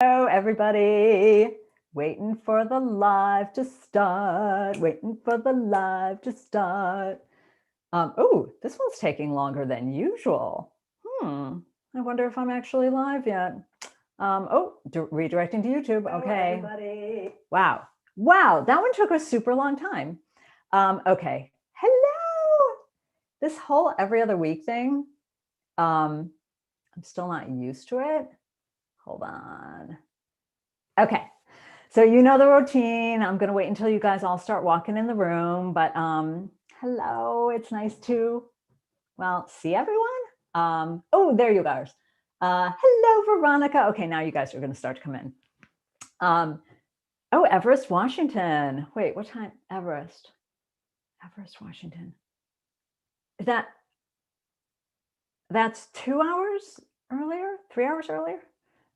Hello, everybody. Waiting for the live to start. Waiting for the live to start. Oh, this one's taking longer than usual. I wonder if I'm actually live yet. Redirecting to YouTube. Hello, okay. Everybody. Wow, that one took a super long time. Okay. Hello. This whole every other week thing, I'm still not used to it. Hold on. Okay. So you know the routine. I'm going to wait until you guys all start walking in the room. But hello, it's nice to, well, see everyone. Oh, there you guys. Hello, Veronica. Okay, now you guys are going to start to come in. Oh, Everest, Washington. Wait, what time? Everest, Washington. Is that's 2 hours earlier? 3 hours earlier?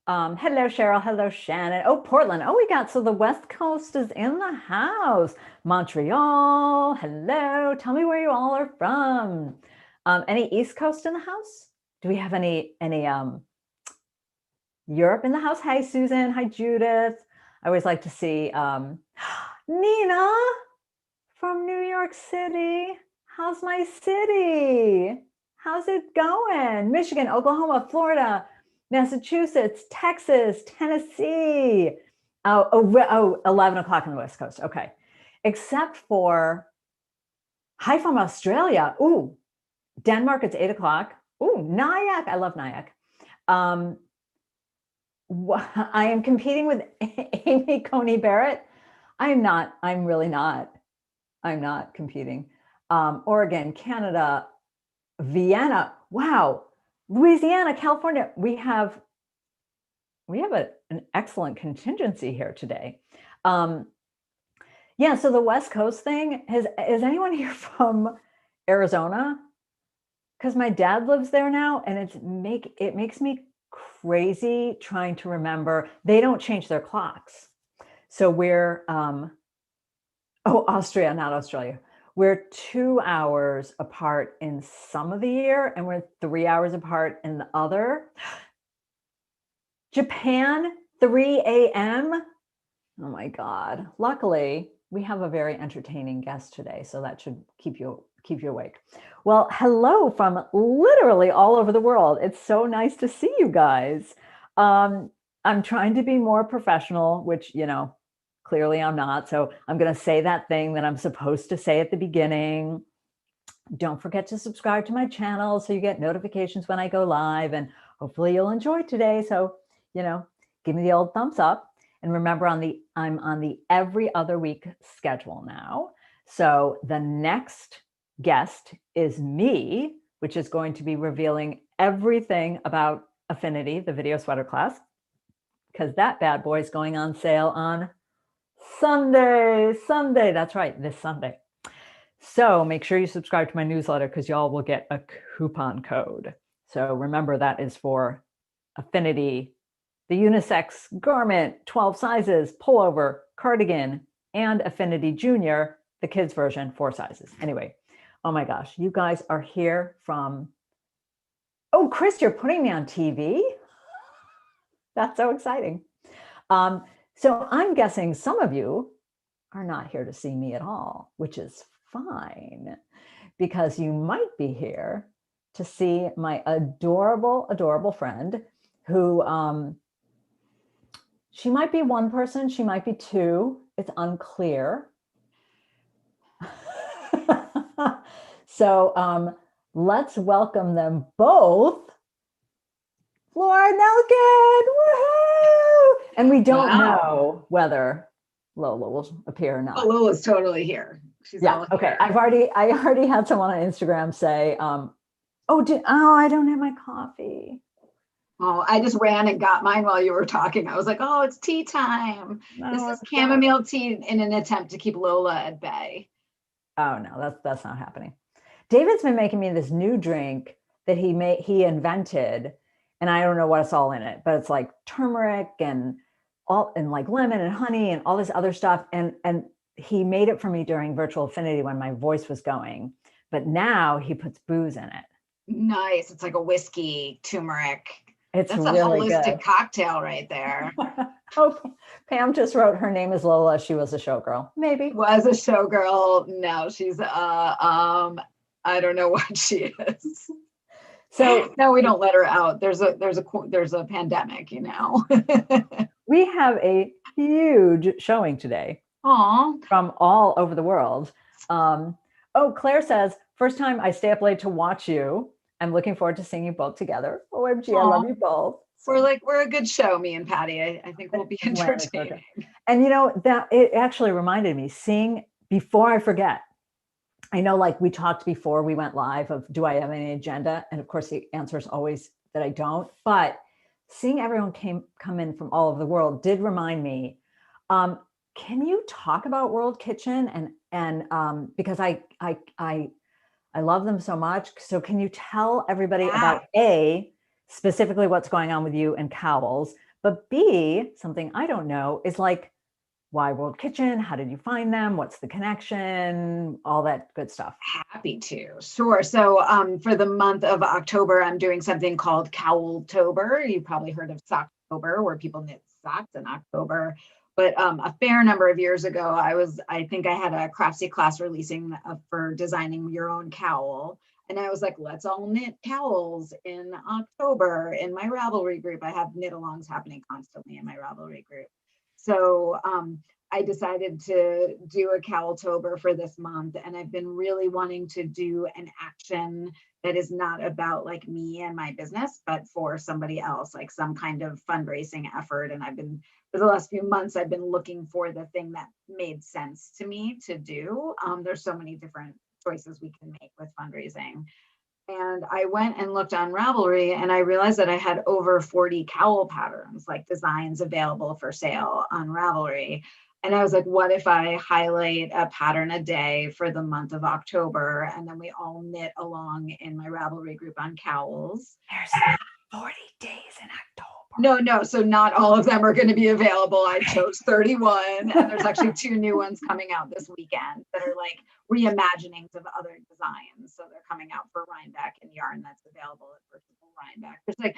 Hello, Cheryl. Hello, Shannon. Oh, Portland. Oh, we got, so the West Coast is in the house. Montreal. Hello. Tell me where you all are from. Any East Coast in the house? Do we have any Europe in the house? Hi, Susan. Hi, Judith. I always like to see Nina from New York City. How's my city? How's it going? Michigan, Oklahoma, Florida, Massachusetts, Texas, Tennessee. 11 o'clock on the West Coast. Okay. Except for, hi from Australia. Ooh, Denmark, it's 8 o'clock. Ooh, Nyack. I love Nyack. I am competing with Amy Coney Barrett. I'm not. I'm really not. I'm not competing. Oregon, Canada, Vienna. Wow. Louisiana, California. We have an excellent contingency here today. Yeah, so the West Coast thing, is anyone here from Arizona? Because my dad lives there now, and it makes me crazy trying to remember. They don't change their clocks. So we're, Austria, not Australia. We're 2 hours apart in some of the year, and we're 3 hours apart in the other. Japan, 3 a.m. Oh my God. Luckily, we have a very entertaining guest today, so that should keep you awake. Well, hello from literally all over the world. It's so nice to see you guys. I'm trying to be more professional, which, clearly I'm not. So I'm going to say that thing that I'm supposed to say at the beginning. Don't forget to subscribe to my channel so you get notifications when I go live, and hopefully you'll enjoy today. So, give me the old thumbs up. And remember, I'm on the every other week schedule now. So the next guest is me, which is going to be revealing everything about Affinity, the video sweater class, because that bad boy is going on sale on Sunday. That's right, this Sunday. So make sure you subscribe to my newsletter because y'all will get a coupon code. So remember, that is for Affinity, the unisex garment, 12 sizes, pullover, cardigan, and Affinity Junior, the kids version, 4 sizes. Anyway, oh my gosh, you guys are here from, oh, Chris, you're putting me on TV? That's so exciting. So I'm guessing some of you are not here to see me at all, which is fine, because you might be here to see my adorable, adorable friend who, she might be one person, she might be two, it's unclear. So let's welcome them both. Laura Nelkin, woohoo! And we don't know whether Lola will appear or not. Oh, Lola's totally here. She's all okay. here. I already had someone on Instagram say, I don't have my coffee. Oh, I just ran and got mine while you were talking. I was like, oh, it's tea time. No, this is chamomile tea in an attempt to keep Lola at bay. Oh no, that's not happening. David's been making me this new drink that he invented, and I don't know what's all in it, but it's like turmeric and like lemon and honey and all this other stuff. And he made it for me during Virtual Affinity when my voice was going, but now he puts booze in it. Nice. It's like a whiskey, turmeric. It's That's a really holistic good. cocktail right there. Oh, Pam just wrote her name is Lola. She was a showgirl. Maybe. Was a showgirl. No, she's I don't know what she is. So No, we don't let her out. There's a pandemic, you know. we have a huge showing today Aw. from all over the world. Oh, Claire says, first time I stay up late to watch you. I'm looking forward to seeing you both together. OMG, I love you both. So, We're a good show, me and Patty. I think we'll be entertaining. and you know, that it actually reminded me, seeing, before I forget, I know like we talked before we went live of, do I have any agenda? And of course the answer is always that I don't, but seeing everyone come in from all over the world did remind me, can you talk about World Kitchen? And because I love them so much. So can you tell everybody about A, specifically what's going on with you and Cowls, but B, something I don't know is like, why World Kitchen? How did you find them? What's the connection? All that good stuff. Happy to. Sure. So for the month of October, I'm doing something called Cowltober. You've probably heard of Socktober, where people knit socks in October. But a fair number of years ago, I think I had a Craftsy class releasing for designing your own cowl. And I was like, let's all knit cowls in October in my Ravelry group. I have knit alongs happening constantly in my Ravelry group. So I decided to do a Cowltober for this month, and I've been really wanting to do an action that is not about like me and my business, but for somebody else, like some kind of fundraising effort. And for the last few months, I've been looking for the thing that made sense to me to do. There's so many different choices we can make with fundraising. And I went and looked on Ravelry, and I realized that I had over 40 cowl patterns, like designs available for sale on Ravelry. And I was like, what if I highlight a pattern a day for the month of October, and then we all knit along in my Ravelry group on cowls? There's 40 days in October. No. So not all of them are going to be available. I chose 31, and there's actually 2 new ones coming out this weekend that are like reimaginings of other designs. So they're coming out for Rhinebeck and yarn that's available at Virtual Rhinebeck. It's like,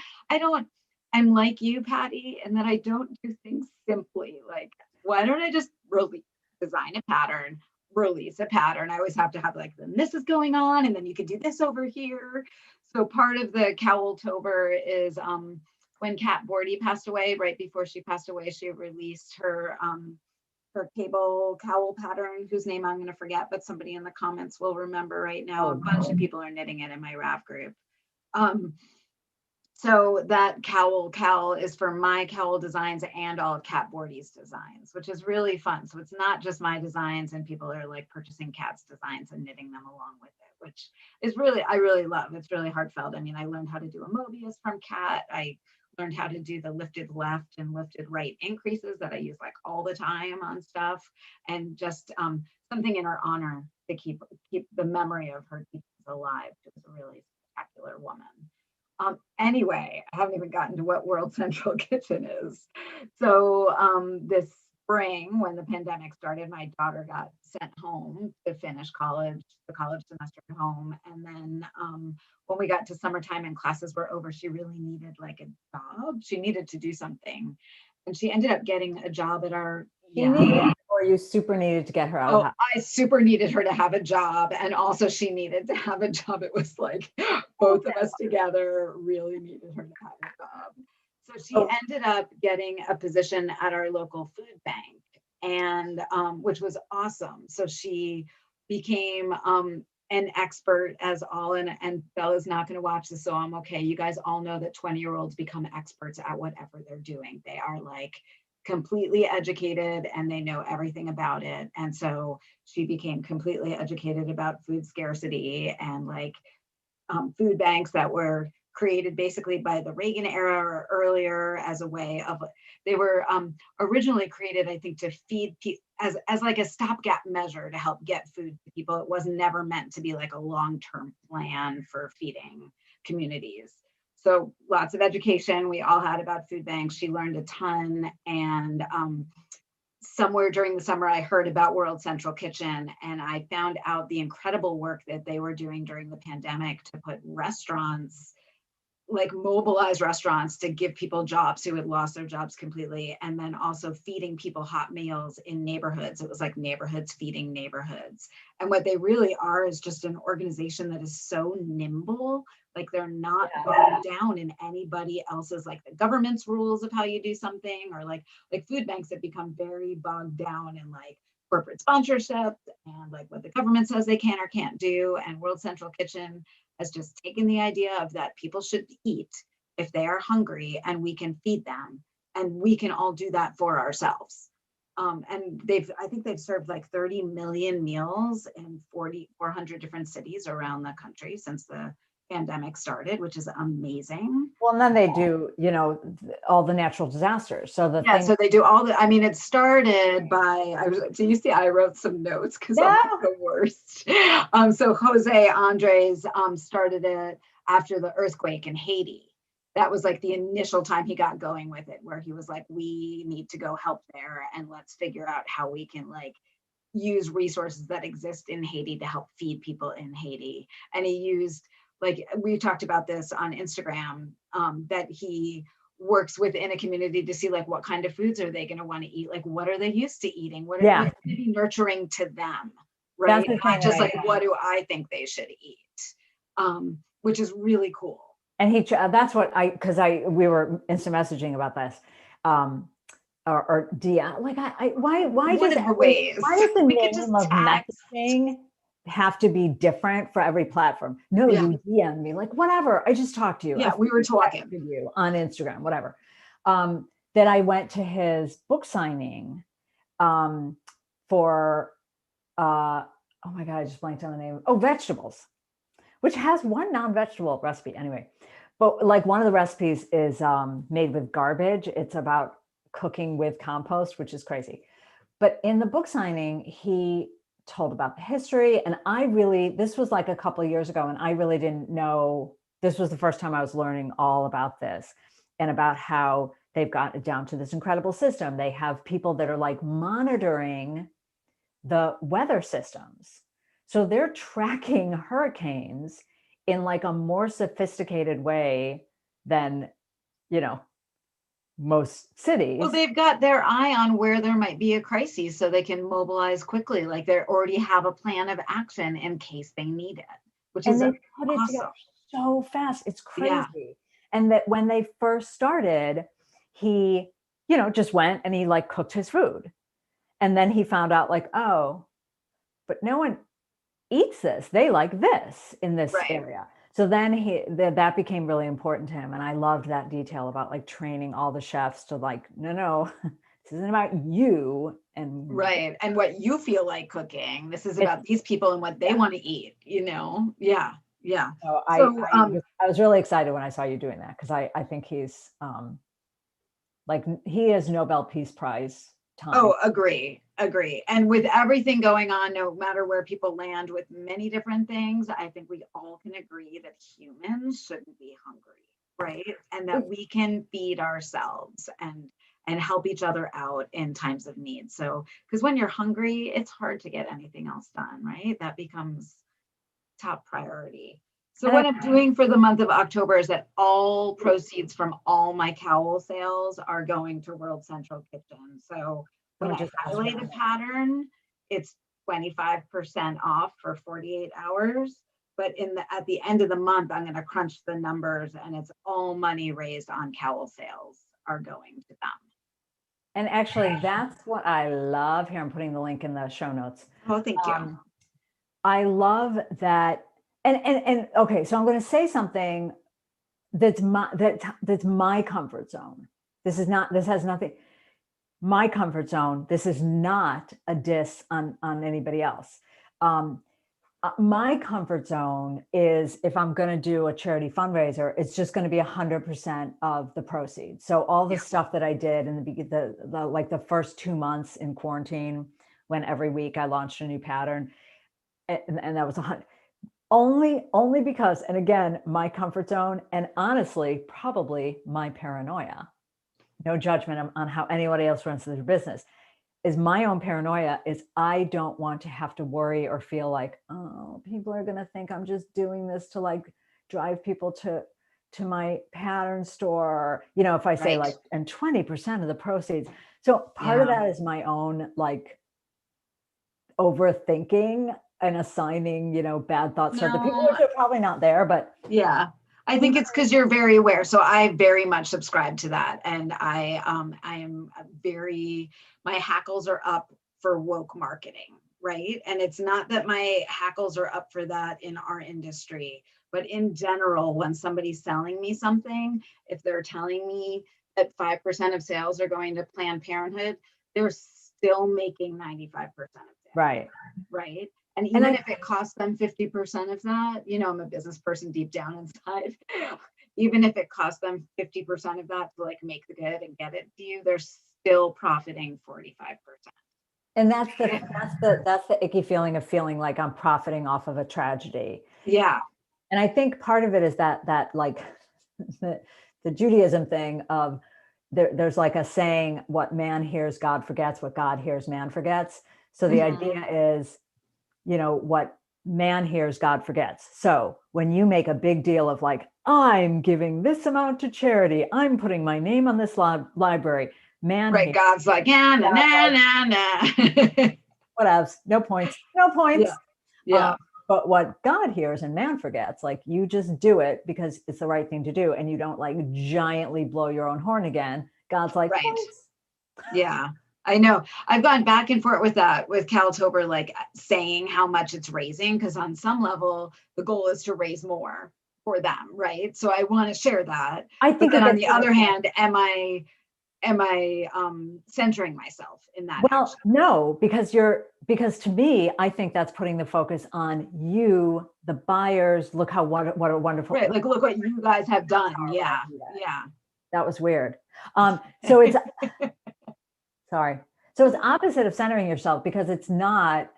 I'm like you, Patty, and that I don't do things simply. Like, why don't I just design a pattern, release a pattern? I always have to have like, then this is going on, and then you could do this over here. So part of the Cowltober is when Kat Bordy passed away, right before she passed away, she released her cable cowl pattern, whose name I'm going to forget, but somebody in the comments will remember right now. A bunch of people are knitting it in my RAV group. So that cowl is for my cowl designs and all of Kat Bordy's designs, which is really fun. So it's not just my designs, and people are like purchasing Kat's designs and knitting them along with it, which is I really love. It's really heartfelt. I mean, I learned how to do a Mobius from Kat. I learned how to do the lifted left and lifted right increases that I use like all the time on stuff, and just something in her honor to keep the memory of her teachings alive. She was a really spectacular woman. Anyway, I haven't even gotten to what World Central Kitchen is. So this spring, when the pandemic started, my daughter got sent home to finish the college semester at home. And then when we got to summertime and classes were over, she really needed like a job. She needed to do something. And she ended up getting a job at our Or you super needed to get her out of the house? I super needed her to have a job, and also she needed to have a job. It was like both of us together really needed her to have a job. So she ended up getting a position at our local food bank, and which was awesome. So she became an expert as all, and Bella's not going to watch this, so I'm okay. You guys all know that 20-year-olds become experts at whatever they're doing. They are like completely educated and they know everything about it. And so she became completely educated about food scarcity and like food banks that were created basically by the Reagan era or earlier as a way of, they were originally created, I think, to feed as like a stopgap measure to help get food to people. It was never meant to be like a long-term plan for feeding communities. So lots of education we all had about food banks. She learned a ton. And somewhere during the summer, I heard about World Central Kitchen, and I found out the incredible work that they were doing during the pandemic to put restaurants like mobilize restaurants to give people jobs who had lost their jobs completely, and then also feeding people hot meals in neighborhoods. It was like neighborhoods feeding neighborhoods. And what they really are is just an organization that is so nimble, like they're not bogged down in anybody else's, like the government's rules of how you do something, or like food banks that become very bogged down in like corporate sponsorship and like what the government says they can or can't do. And World Central Kitchen has just taken the idea of that people should eat if they are hungry, and we can feed them, and we can all do that for ourselves. And I think they've served like 30 million meals in 400 different cities around the country since the pandemic started, which is amazing. Well, and then they do, all the natural disasters. So so they do all the, I mean, it started by, so you see, I wrote some notes because I'm like the worst. So Jose Andres started it after the earthquake in Haiti. That was like the initial time he got going with it, where he was like, we need to go help there, and let's figure out how we can like use resources that exist in Haiti to help feed people in Haiti. And he used, like, we talked about this on Instagram, that he works within a community to see like what kind of foods are they going to want to eat, like what are they used to eating, what's going to be nurturing to them, right? Not just like what do I think they should eat, which is really cool. And that's what we were instant messaging about this, or DM, like why does the name of messaging have to be different for every platform? No, you DM me, like whatever. I just talked to you. Yeah, we were talking to you on Instagram, whatever. That I went to his book signing for oh my God, I just blanked on the name. Oh, vegetables, which has one non-vegetable recipe anyway. But like one of the recipes is made with garbage. It's about cooking with compost, which is crazy. But in the book signing, he told about the history. And this was like a couple of years ago, and I really didn't know, this was the first time I was learning all about this and about how they've got it down to this incredible system. They have people that are like monitoring the weather systems. So they're tracking hurricanes in like a more sophisticated way than, most cities. Well, they've got their eye on where there might be a crisis, so they can mobilize quickly. Like they already have a plan of action in case they need it, which is awesome. It together so fast. It's crazy. Yeah. And that when they first started, he, just went and he like cooked his food. And then he found out like, oh, but no one eats this. They like this in this area. So then that became really important to him. And I loved that detail about like training all the chefs to like, no, this isn't about you. And and what you feel like cooking. This is about these people and what they want to eat, Yeah. So I was really excited when I saw you doing that, because I think he's like, he is Nobel Peace Prize time. Oh, agree. And with everything going on, no matter where people land with many different things, I think we all can agree that humans shouldn't be hungry, right? And that we can feed ourselves and help each other out in times of need. So, because when you're hungry, it's hard to get anything else done, right? That becomes top priority. So what I'm doing for the month of October is that all proceeds from all my cowl sales are going to World Central Kitchen. So when I highlight a pattern, it's 25% off for 48 hours. But at the end of the month, I'm going to crunch the numbers, and it's all money raised on cowl sales are going to them. And actually, that's what I love. Here, I'm putting the link in the show notes. Oh, thank you. I love that. And okay, so I'm going to say something that's my comfort zone. This has nothing, my comfort zone. This is not a diss on anybody else. My comfort zone is, if I'm going to do a charity fundraiser, it's just going to be 100% of the proceeds. So all the stuff that I did in the first 2 months in quarantine, when every week I launched a new pattern, and that was 100. Only because, and again, my comfort zone, and honestly, probably my paranoia, no judgment on how anybody else runs their business, is my own paranoia is I don't want to have to worry or feel like, oh, people are going to think I'm just doing this to like drive people to to my pattern store, you know, if I say Right. like, and 20% of the proceeds. So part of Yeah. that is my own like overthinking and assigning, you know, bad thoughts to other people, No, which are probably not there, but yeah. I think it's because you're very aware. So I very much subscribe to that. And I am my hackles are up for woke marketing, right? And it's not that my hackles are up for that in our industry, but in general, when somebody's selling me something, if they're telling me that 5% of sales are going to Planned Parenthood, they're still making 95% of sales, right. right? And And even if it costs them 50% of that, you know, I'm a business person deep down inside. Even if it costs them 50% of that to like make the good and get it to you, they're still profiting 45%. And that's the icky feeling of feeling like I'm profiting off of a tragedy. Yeah. And I think part of it is that like the Judaism thing of there's like a saying, what man hears, God forgets, what God hears, man forgets. So the idea is, you know, what man hears, God forgets. So when you make a big deal of like, I'm giving this amount to charity, I'm putting my name on this library, man Right. hears, God's like, yeah, nah, nah, nah, nah. whatevs, no points, no points. Yeah. Yeah. But what God hears and man forgets, like you just do it because it's the right thing to do, and you don't like giantly blow your own horn again. God's like, Right. thanks. Yeah, I know. I've gone back and forth with that with Cowltober, like saying how much it's raising, because on some level, the goal is to raise more for them, right? So I want to share that. I But think then it on gets the other hand, am I centering myself in that well, action? no, because to me, I think that's putting the focus on you, the buyers. Look how what a wonderful, Right. Like, look what you guys have done. Yeah. Yeah. that was weird. So it's sorry. So it's opposite of centering yourself, because it's not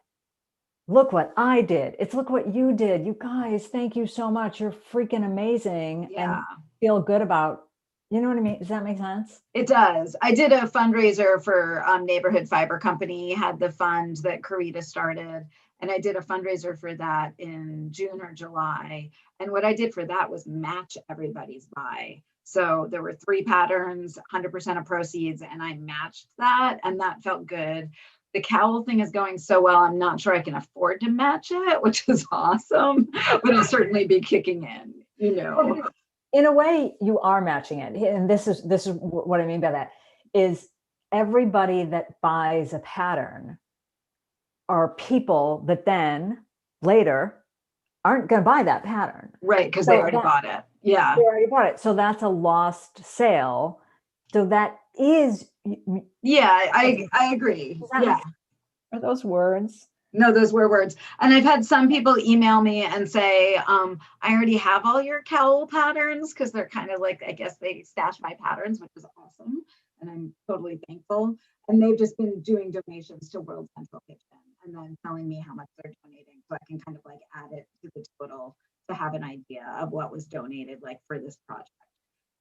look what I did. It's look what you did. You guys, thank you so much. You're freaking amazing. Yeah. And feel good about, you know what I mean? Does that make sense? It does. I did a fundraiser for Neighborhood Fiber Company, had the fund that Karita started. And I did a fundraiser for that in June or July. And what I did for that was match everybody's buy. So there were 3 patterns, 100% of proceeds, and I matched that, and that felt good. The cowl thing is going so well, I'm not sure I can afford to match it, which is awesome, but it'll certainly be kicking in, you know. In a way, you are matching it. And this is what I mean by that is everybody that buys a pattern are people that then later aren't going to buy that pattern. Right, because they already bought it. Yeah. They already bought it. So that's a lost sale. So that is. Yeah, I agree. Yeah. Are those words? No, those were words. And I've had some people email me and say, I already have all your cowl patterns, because they're kind of like, I guess they stash my patterns, which is awesome. And I'm totally thankful. And they've just been doing donations to World Central Kitchen and then telling me how much they're donating. So I can kind of like add it to the total to have an idea of what was donated like for this project.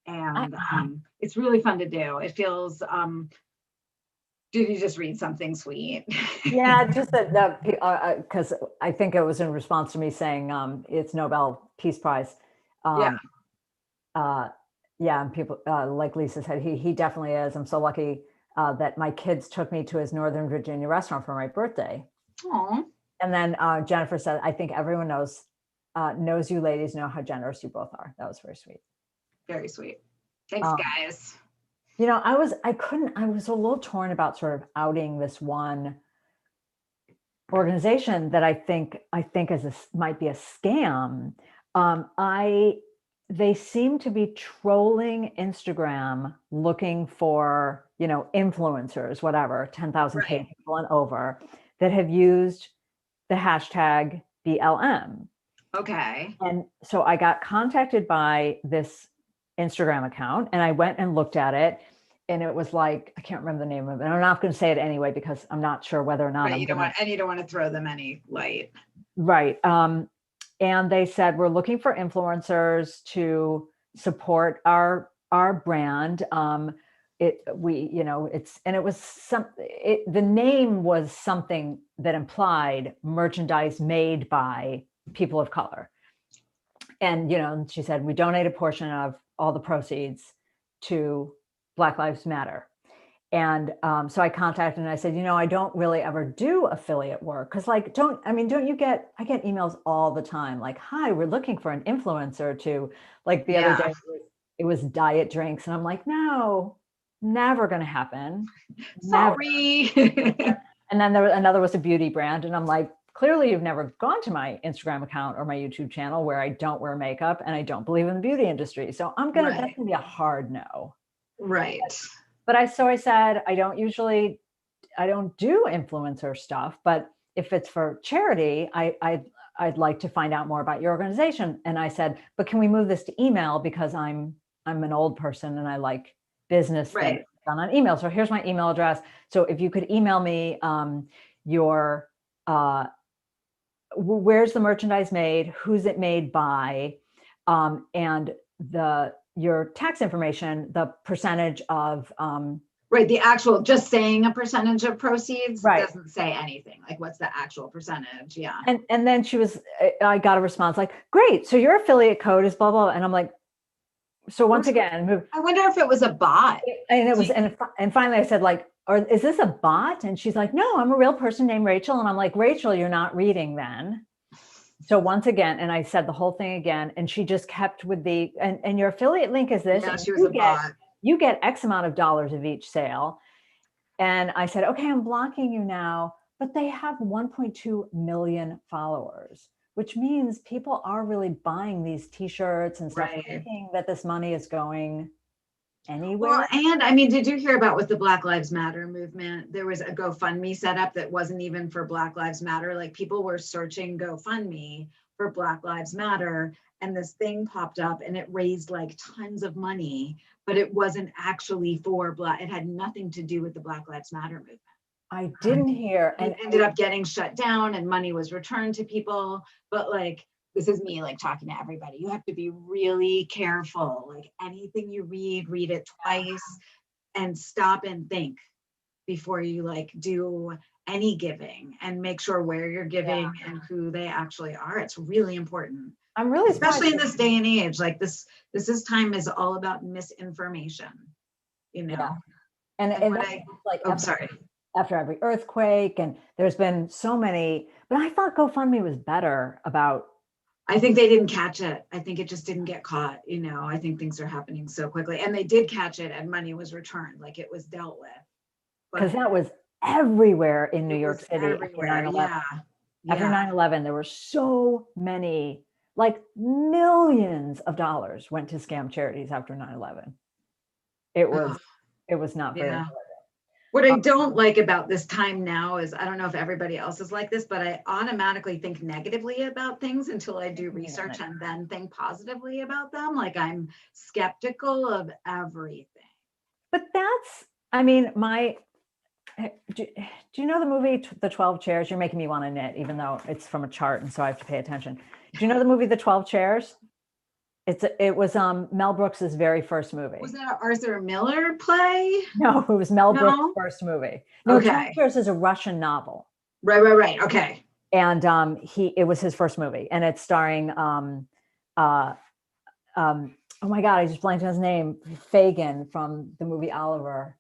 And it's really fun to do. It feels, did you just read something sweet? Yeah, just that because I think it was in response to me saying it's Nobel Peace Prize. Yeah. Yeah, and people like Lisa said, he definitely is. I'm so lucky that my kids took me to his Northern Virginia restaurant for my birthday. Aww. And then Jennifer said, I think everyone knows you ladies know how generous you both are. That was very sweet. Very sweet. Thanks, guys. You know, I was a little torn about sort of outing this one organization that I think might be a scam. They seem to be trolling Instagram looking for, you know, influencers, whatever, 10,000 people and over, that have used the hashtag BLM. Okay. And so I got contacted by this Instagram account, and I went and looked at it, and it was like, I can't remember the name of it. And I'm not going to say it anyway, because I'm not sure whether or not you don't want to throw them any light. Right. And they said, we're looking for influencers to support our brand. The name was something that implied merchandise made by people of color. And, she said, we donate a portion of all the proceeds to Black Lives Matter. And so I contacted and I said, I don't really ever do affiliate work. Cause I get emails all the time. Like, hi, we're looking for an influencer to, like, the other day, it was diet drinks. And I'm like, no, never going to happen. Sorry. And then another was a beauty brand. And I'm like, clearly you've never gone to my Instagram account or my YouTube channel where I don't wear makeup and I don't believe in the beauty industry. So that's going to be a hard no. Right. But I said, I don't do influencer stuff, but if it's for charity, I'd like to find out more about your organization. And I said, but can we move this to email, because I'm an old person and I like business things done on email. So here's my email address. So if you could email me your where's the merchandise made, who's it made by, and your tax information, the percentage of the actual, just saying a percentage of proceeds doesn't say anything. Like, what's the actual percentage? Yeah. And then I got a response like, great, so your affiliate code is blah blah, and I'm like, so once again, I wonder if it was a bot. And it was, and finally I said, like, or is this a bot? And she's like, no, I'm a real person named Rachel. And I'm like, Rachel, you're not reading then. So once again, and I said the whole thing again, and she just kept with and your affiliate link is this. Yeah, she was a bot. You get X amount of dollars of each sale. And I said, okay, I'm blocking you now, but they have 1.2 million followers, which means people are really buying these t-shirts and stuff, thinking that this money is going anywhere. Well, and I mean, did you hear about with the Black Lives Matter movement? There was a GoFundMe set up that wasn't even for Black Lives Matter. Like, people were searching GoFundMe for Black Lives Matter, and this thing popped up and it raised like tons of money, but it wasn't actually for it had nothing to do with the Black Lives Matter movement. I didn't hear. And it ended up getting shut down and money was returned to people. But like, this is me like talking to everybody. You have to be really careful. Like, anything you read it twice and stop and think before you like do any giving, and make sure where you're giving and who they actually are. It's really important. I'm really especially in this day and age. Like, this time is all about misinformation, Yeah. And like, sorry. After every earthquake, and there's been so many, but I thought GoFundMe was better about. I think they didn't catch it. I think it just didn't get caught. I think things are happening so quickly, and they did catch it and money was returned. Like, it was dealt with. Because that was everywhere in New York City. Everywhere. After 9/11, there were so many, like millions of dollars went to scam charities after 9/11. It was not very good. What I don't like about this time now is, I don't know if everybody else is like this, but I automatically think negatively about things until I do research and then think positively about them. Like, I'm skeptical of everything. But do you know the movie, The 12 Chairs? You're making me want to knit, even though it's from a chart, and so I have to pay attention. Do you know the movie, The 12 Chairs? It was Mel Brooks's very first movie. Was that an Arthur Miller play? No, it was Mel Brooks' first movie. No, okay. 12 Chairs is a Russian novel. Right. Okay. And it was his first movie, and it's starring oh my God, I just blanked on his name, Fagin from the movie Oliver.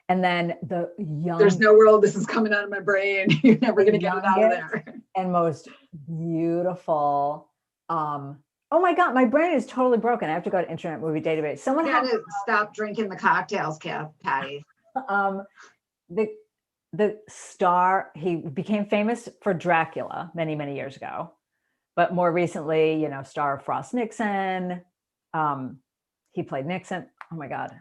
And then there's no world this is coming out of my brain. You're never going to get it out of there. And most beautiful. Oh my God, my brain is totally broken. I have to go to Internet Movie Database. Someone had to stop drinking the cocktails, Patty. The star, he became famous for Dracula many, many years ago, but more recently, star of Frost Nixon. He played Nixon. Oh my God.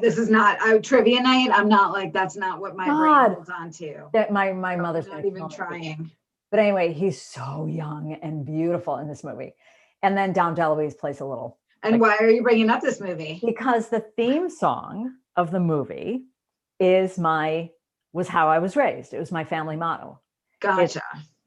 This is not trivia night. I'm not like, that's not what my brain holds on to. That my mother's not even trying. But anyway, he's so young and beautiful in this movie. And then Dom DeLuise plays a little. And why are you bringing up this movie? Because the theme song of the movie was how I was raised. It was my family motto. Gotcha. It's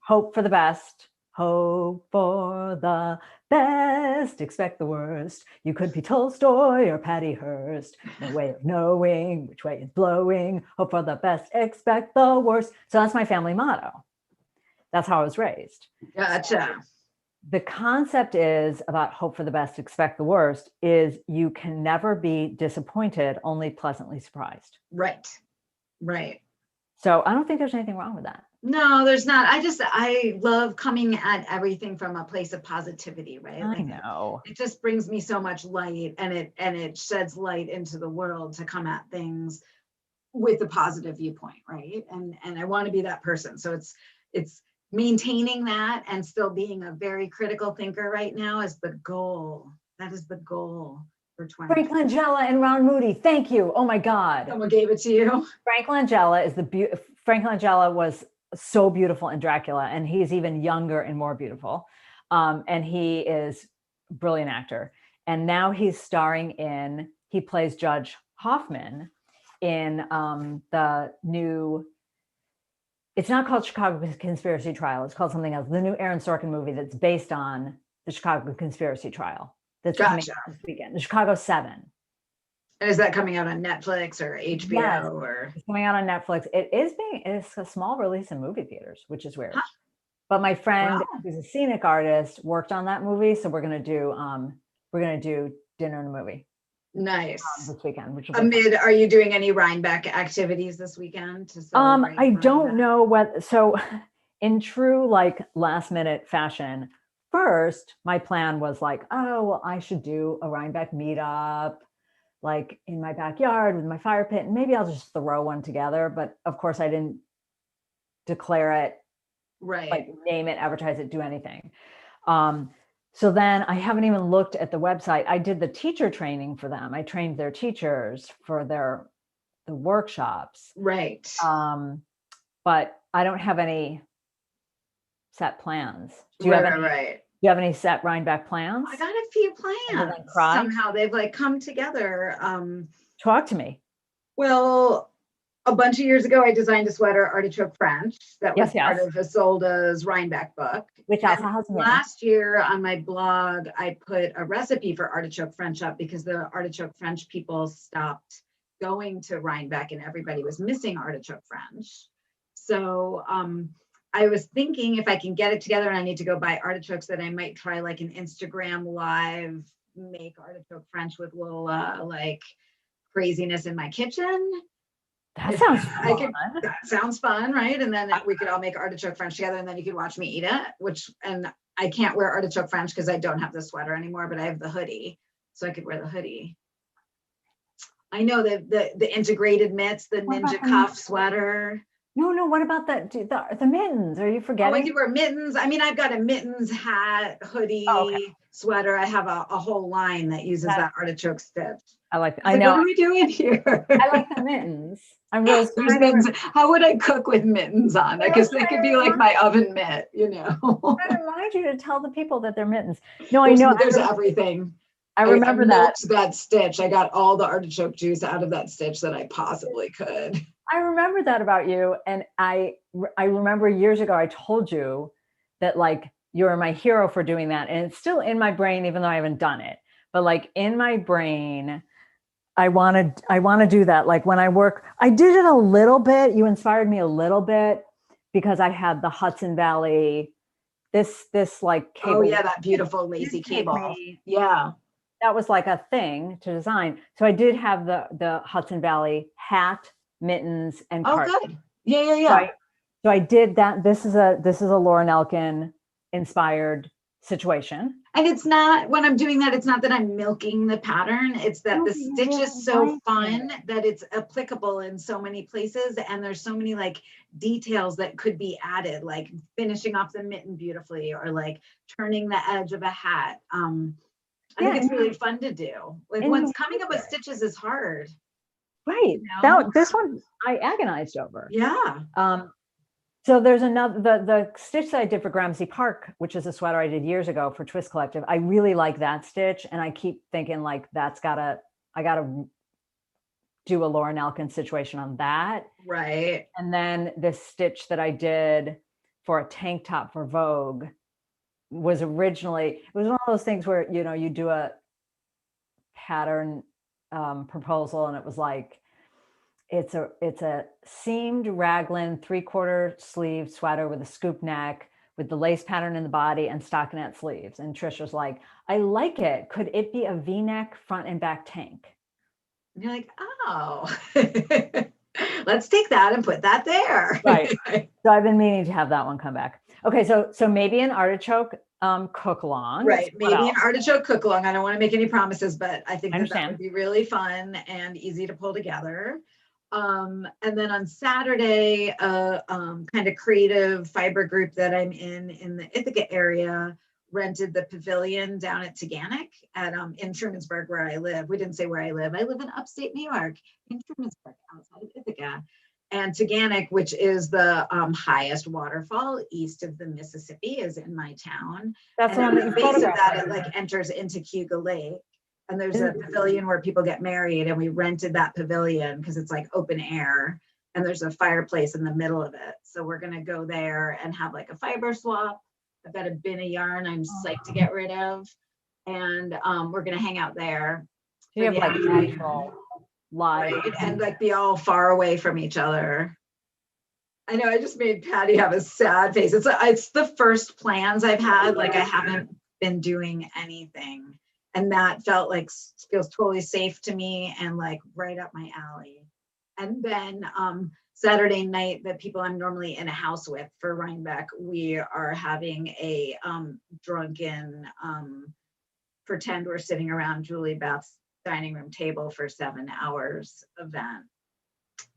hope for the best. Hope for the best, expect the worst. You could be Tolstoy or Patty Hearst. No way of knowing which way is blowing. Hope for the best, expect the worst. So that's my family motto. That's how I was raised. Gotcha. The concept is about hope for the best, expect the worst, is you can never be disappointed, only pleasantly surprised. Right. Right. So I don't think there's anything wrong with that. No, there's not. I love coming at everything from a place of positivity, right? I know. It just brings me so much light, and it sheds light into the world to come at things with a positive viewpoint, right? And I want to be that person. So it's maintaining that and still being a very critical thinker right now is the goal. That is the goal for 20. Frank Langella and Ron Moody. Thank you. Oh my God. Someone gave it to you. Frank Langella is Frank Langella was so beautiful in Dracula, and he's even younger and more beautiful. And he is a brilliant actor. And now he's he plays Judge Hoffman in the new, it's not called Chicago Conspiracy Trial. It's called something else. The new Aaron Sorkin movie that's based on the Chicago Conspiracy Trial. That's coming out this weekend. The Chicago 7. And is that coming out on Netflix or HBO? Yes, or it's coming out on Netflix. It's a small release in movie theaters, which is weird. Huh? But my friend, who's a scenic artist, worked on that movie, so we're gonna do dinner and a movie. Nice. This weekend. Which are you doing any Rhinebeck activities this weekend to celebrate? I don't know what. So, in true like last minute fashion, first my plan was like, oh well, I should do a Rhinebeck meetup, like in my backyard with my fire pit, and maybe I'll just throw one together. But of course, I didn't declare it, right? Like name it, advertise it, do anything. So then I haven't even looked at the website. I did the teacher training for them. I trained their teachers for the workshops. Right. But I don't have any set plans. Do you have any? Do you have any set Rhinebeck plans? I got a few plans. Somehow they've like come together. Talk to me. Well, a bunch of years ago, I designed a sweater, Artichoke French, that was part of Isolde's Rhinebeck book. Which also has last year on my blog, I put a recipe for Artichoke French up because the Artichoke French people stopped going to Rhinebeck and everybody was missing Artichoke French. So I was thinking if I can get it together and I need to go buy artichokes, that I might try like an Instagram live, make Artichoke French with little like craziness in my kitchen. That sounds fun. That sounds fun, right? And then we could all make Artichoke French together and then you could watch me eat it, and I can't wear Artichoke French because I don't have the sweater anymore, but I have the hoodie. So I could wear the hoodie. I know the integrated mitts, the ninja cuff sweater. No, what about the mittens? Are you forgetting? Oh, I could wear mittens. I mean, I've got a mittens, hat, hoodie, sweater. I have a whole line that uses that artichoke stitch. I like. I know. What are we doing here? I like the mittens. I'm really mittens. How would I cook with mittens on? Because they could be like my oven mitt, you know. I remind you to tell the people that they're mittens. No, I know. There's everything. I remember that stitch. I got all the artichoke juice out of that stitch that I possibly could. I remember that about you. And I remember years ago, I told you that like, you're my hero for doing that. And it's still in my brain, even though I haven't done it, but like in my brain, I want to do that. Like when I work, I did it a little bit. You inspired me a little bit because I had the Hudson Valley, this like cable. Oh yeah. That beautiful lacy cable. Yeah. That was like a thing to design. So I did have the Hudson Valley hat, mittens, and carton. Oh, good. Yeah. So I did that. This is a Laura Nelkin inspired situation. And it's not, when I'm doing that, it's not that I'm milking the pattern. It's that the stitch is so fun that it's applicable in so many places. And there's so many like details that could be added, like finishing off the mitten beautifully, or like turning the edge of a hat. I think it's really fun to do. Like once coming up with stitches is hard. Right. You know? This one I agonized over. Yeah. So there's another, the stitch that I did for Gramercy Park, which is a sweater I did years ago for Twist Collective. I really like that stitch. And I keep thinking like, I gotta do a Laura Nelkin situation on that. Right. And then this stitch that I did for a tank top for Vogue was originally, it was one of those things where, you know, you do a pattern proposal and it was like, it's a seamed raglan 3/4 sleeve sweater with a scoop neck with the lace pattern in the body and stockinette sleeves. And Trisha's like, I like it. Could it be a V-neck front and back tank? And you're like, oh, let's take that and put that there. Right. So I've been meaning to have that one come back. Okay, so maybe an artichoke cook along. Right. Maybe an artichoke cook along. I don't want to make any promises, but I think that would be really fun and easy to pull together. And then on Saturday, kind of creative fiber group that I'm in the Ithaca area rented the pavilion down at Taganic in Trumansburg, where I live. We didn't say where I live. I live in upstate New York, in Trumansburg, outside of Ithaca. And Taganic, which is the highest waterfall east of the Mississippi, is in my town. That's and one at the base of that, it like enters into Cuga Lake. And there's a pavilion where people get married, and we rented that pavilion because it's like open air, and there's a fireplace in the middle of it. So we're gonna go there and have like a fiber swap. I've got a bin of yarn I'm psyched to get rid of, and we're gonna hang out there. You have like natural live, right? And like be all far away from each other. I know I just made Patty have a sad face. It's the first plans I've had. Like I haven't been doing anything. And that feels totally safe to me and like right up my alley. And then Saturday night, the people I'm normally in a house with for Rhinebeck, we are having a drunken pretend we're sitting around Julie Beth's dining room table for 7 hours event,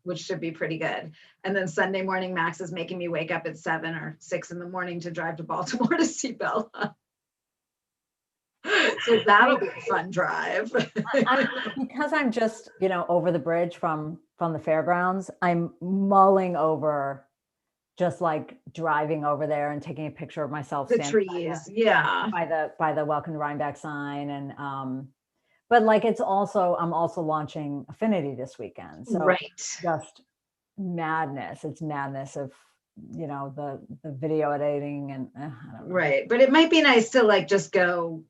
which should be pretty good. And then Sunday morning, Max is making me wake up at 7 or 6 in the morning to drive to Baltimore to see Bella. So that'll be a fun drive. Because I'm just, over the bridge from the fairgrounds, I'm mulling over just like driving over there and taking a picture of myself. The trees, yeah. By the Welcome to Rhinebeck sign. And but like I'm also launching Affinity this weekend. So right. Just madness. It's madness of the video editing and I don't know. Right. But it might be nice to like just go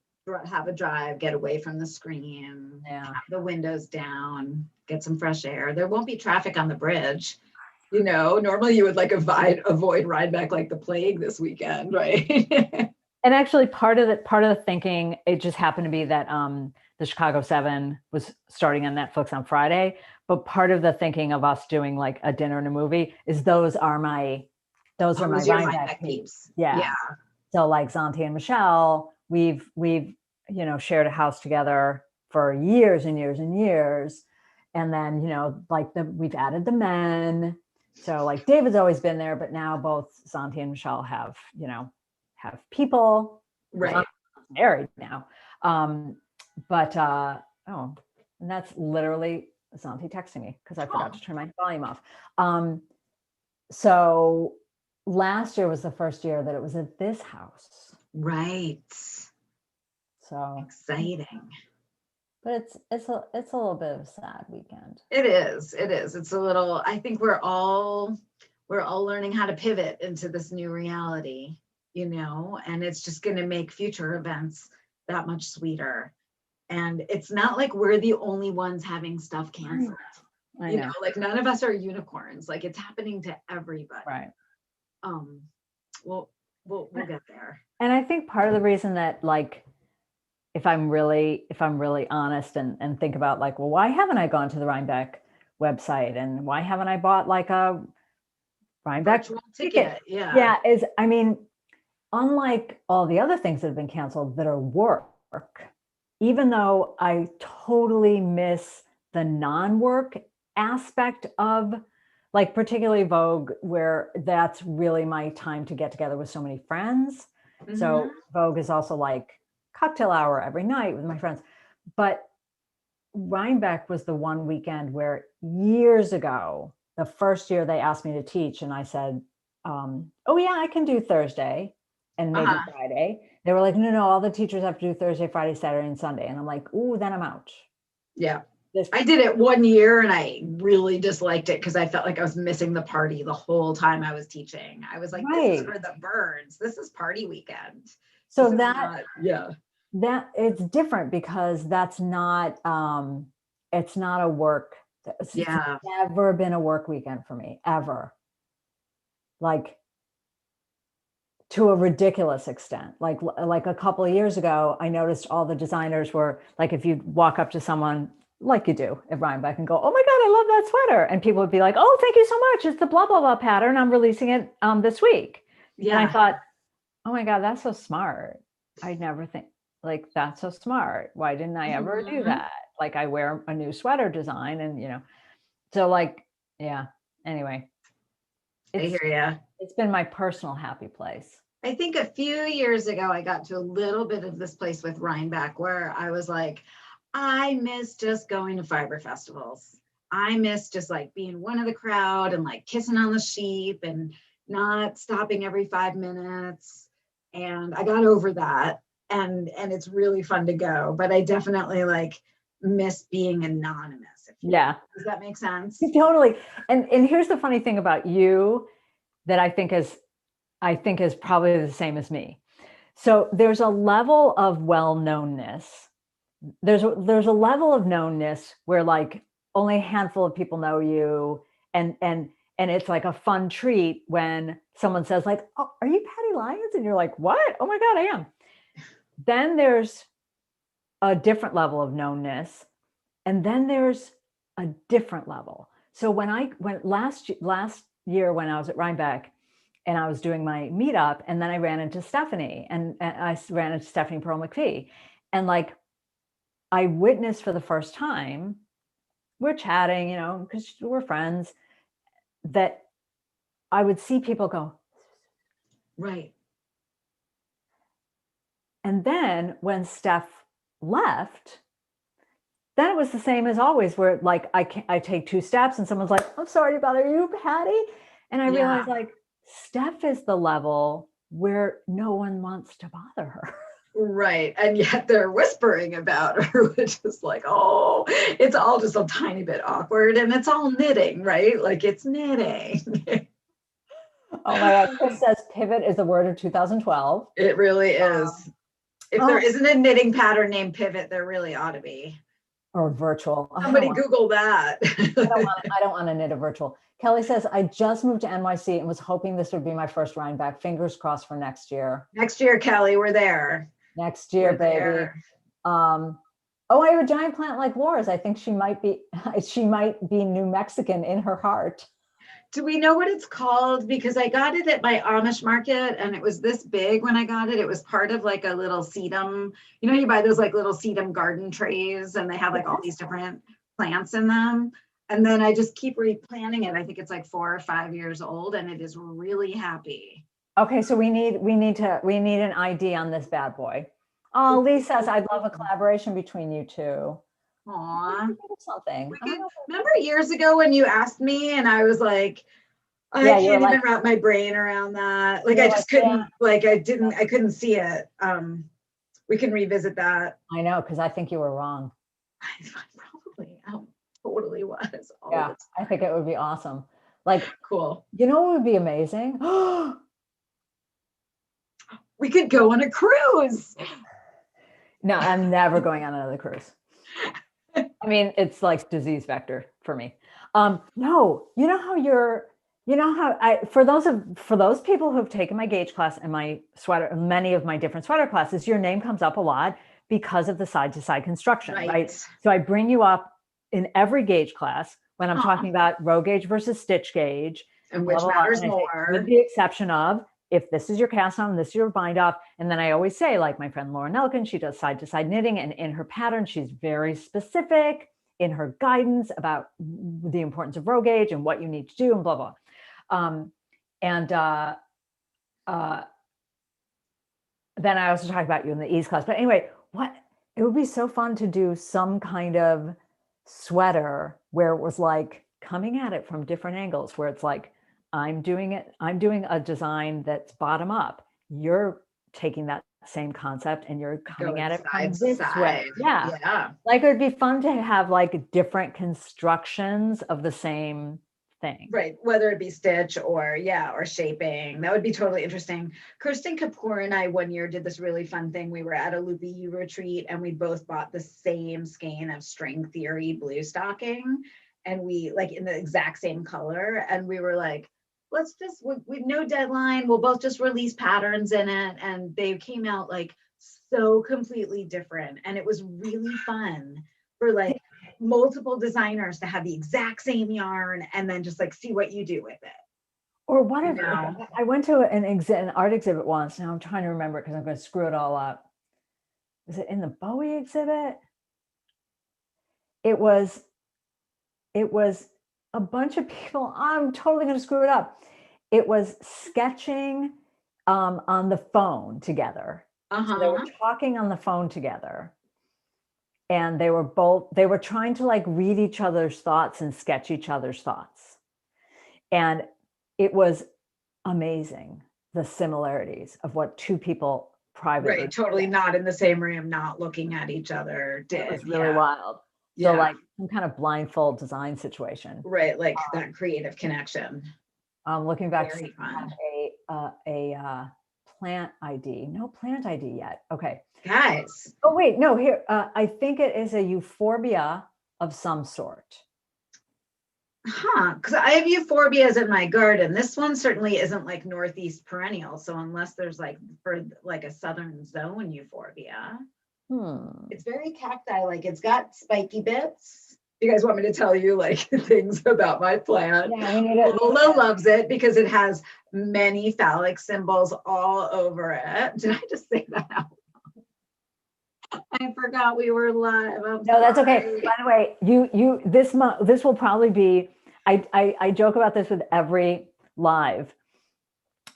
have a drive, get away from the screen, have the windows down, get some fresh air. There won't be traffic on the bridge. Normally you would like avoid Rhinebeck like the plague this weekend, right? And actually part of the thinking, it just happened to be that the Chicago 7 was starting on Netflix on Friday. But part of the thinking of us doing like a dinner and a movie is those are my Rhinebeck peeps. Yeah. So like Zanti and Michelle, we've shared a house together for years and years and years. And then, we've added the men. So like David's always been there, but now both Zanti and Michelle have people. Right. Married now. And that's literally Zanti texting me because I forgot to turn my volume off. So last year was the first year that it was at this house. Right. So exciting. But it's a little bit of a sad weekend. It is. It's a little, I think we're all learning how to pivot into this new reality, and it's just going to make future events that much sweeter. And it's not like we're the only ones having stuff canceled. I know. Like none of us are unicorns. Like it's happening to everybody. Right. We'll get there. And I think part of the reason that like, if I'm really honest and think about like, well, why haven't I gone to the Rhinebeck website and why haven't I bought like a Rhinebeck ticket? Yeah. Unlike all the other things that have been canceled that are work, even though I totally miss the non-work aspect of like particularly Vogue, where that's really my time to get together with so many friends. Mm-hmm. So Vogue is also like cocktail hour every night with my friends. But Rhinebeck was the one weekend where years ago, the first year they asked me to teach and I said, oh yeah, I can do Thursday and maybe Friday. They were like, no, all the teachers have to do Thursday, Friday, Saturday, and Sunday. And I'm like, ooh, then I'm out. Yeah. I did it one year and I really disliked it because I felt like I was missing the party the whole time I was teaching. I was like, This is for the birds. This is party weekend. So that it's different because that's not, it's not a work It's Yeah. never been a work weekend for me, ever. Like, to a ridiculous extent. Like a couple of years ago, I noticed all the designers were like, if you walk up to someone like you do at Rhinebeck and go, oh my God, I love that sweater. And people would be like, oh, thank you so much. It's the blah, blah, blah pattern. I'm releasing it this week. And I Yeah. thought, oh my God, that's so smart. I'd never think like, that's so smart. Why didn't I ever do Mhm. that? Like, I wear a new sweater design and, so like, yeah, anyway, I hear you. it's been my personal happy place. I think a few years ago, I got to a little bit of this place with Rhinebeck where I was like, I miss just going to fiber festivals. I miss just like being one of the crowd and like kissing on the sheep and not stopping every 5 minutes. And I got over that. And it's really fun to go. But I definitely like miss being anonymous. Yeah. Does that make sense? Totally. And here's the funny thing about you that I think is probably the same as me. So there's a level of well-knownness. There's a level of knownness where like only a handful of people know you, and it's like a fun treat when someone says like, oh, are you Patty Lyons? And you're like, what? Oh my God, I am. Then there's a different level of knownness. And then there's a different level. So when last year when I was at Rhinebeck and I was doing my meetup, and then I ran into Stephanie and I ran into Stephanie Pearl McPhee, and like I witnessed for the first time, we're chatting, because we're friends, that I would see people go, Right. and then when Steph left, then it was the same as always, where like I take 2 steps and someone's like, I'm sorry to bother you, Patty. And I realized like Steph is the level where no one wants to bother her. Right. And yet they're whispering about her, which is like, oh, it's all just a tiny bit awkward. And it's all knitting, right? Like it's knitting. Oh my God. Chris says pivot is the word of 2012. It really is. If there isn't a knitting pattern named pivot, there really ought to be. Or virtual. Somebody Google that. I don't want to knit a virtual. Kelly says, I just moved to NYC and was hoping this would be my first Rhinebeck. Fingers crossed for next year. Next year, Kelly, we're there. Next year, baby. There. Oh, I have a giant plant like Laura's. I think she might be New Mexican in her heart. Do we know what it's called? Because I got it at my Amish market and it was this big when I got it. It was part of like a little sedum. You buy those like little sedum garden trays and they have like all these different plants in them. And then I just keep replanting it. I think it's like 4 or 5 years old and it is really happy. Okay, so we need an ID on this bad boy. Oh, Lee says, I'd love a collaboration between you two. Aw. Something. Remember years ago when you asked me and I was like, I can't even wrap my brain around that. Like I just couldn't, I couldn't see it. We can revisit that. I know, because I think you were wrong. I totally was. Yeah, I think it would be awesome. Like, cool. You know what would be amazing? We could go on a cruise. No, I'm never going on another cruise. I mean, it's like disease vector for me. No, for those people who have taken my gauge class and my sweater, many of my different sweater classes, your name comes up a lot because of the side to side construction, right? So I bring you up in every gauge class when I'm talking about row gauge versus stitch gauge. And which matters more. With the exception of, if this is your cast on, this is your bind off. And then I always say, like my friend Laura Nelkin, she does side to side knitting, and in her pattern, she's very specific in her guidance about the importance of row gauge and what you need to do and blah, blah. Then I also talk about you in the ease class. But anyway, it would be so fun to do some kind of sweater where it was like coming at it from different angles, where it's like, I'm doing a design that's bottom up. You're taking that same concept and you're coming at it from this way. Yeah. Like it would be fun to have like different constructions of the same thing. Right. Whether it be stitch or shaping. That would be totally interesting. Kirsten Kapoor and I one year did this really fun thing. We were at a Loopy U retreat and we both bought the same skein of string theory blue stocking. and we like in the exact same color. And we were like, let's just, we no deadline. We'll both just release patterns in it. And they came out like so completely different. And it was really fun for like multiple designers to have the exact same yarn and then just like see what you do with it. Or what if I went to an art exhibit once, now I'm trying to remember because I'm going to screw it all up. Was it in the Bowie exhibit? It was a bunch of people, I'm totally going to screw it up. It was sketching on the phone together. So they were talking on the phone together. And they were trying to like read each other's thoughts and sketch each other's thoughts. And it was amazing, the similarities of what two people privately. Right, totally not in the same room, not looking at each other did. It was really wild. So like some kind of blindfold design situation. Right, like that creative connection. Looking back to a plant ID. No plant ID yet. Okay. Guys. Oh, wait, no, here. I think it is a euphorbia of some sort. Because I have euphorbias in my garden. This one certainly isn't like Northeast perennial. So unless there's like for like a southern zone euphorbia, it's very cacti. Like it's got spiky bits. You guys want me to tell you like things about my plant? Yeah, Lola loves it because it has many phallic symbols all over it. Did I just say that out? I forgot we were live. No, that's okay. By the way, this will probably be, I joke about this with every live,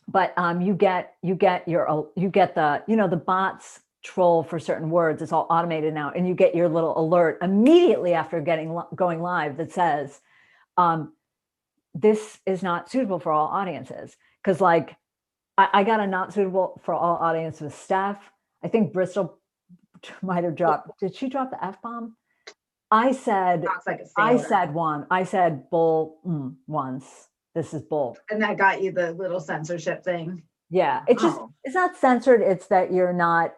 but you get the, the bots troll for certain words. It's all automated now. And you get your little alert immediately after going live that says, this is not suitable for all audiences. Cause like I got a not suitable for all audience with Steph. I think Bristol might have dropped. Did she drop the F-bomb? I said bull once. This is bull. And that got you the little censorship thing. Yeah. It's just, it's not censored. It's that you're not,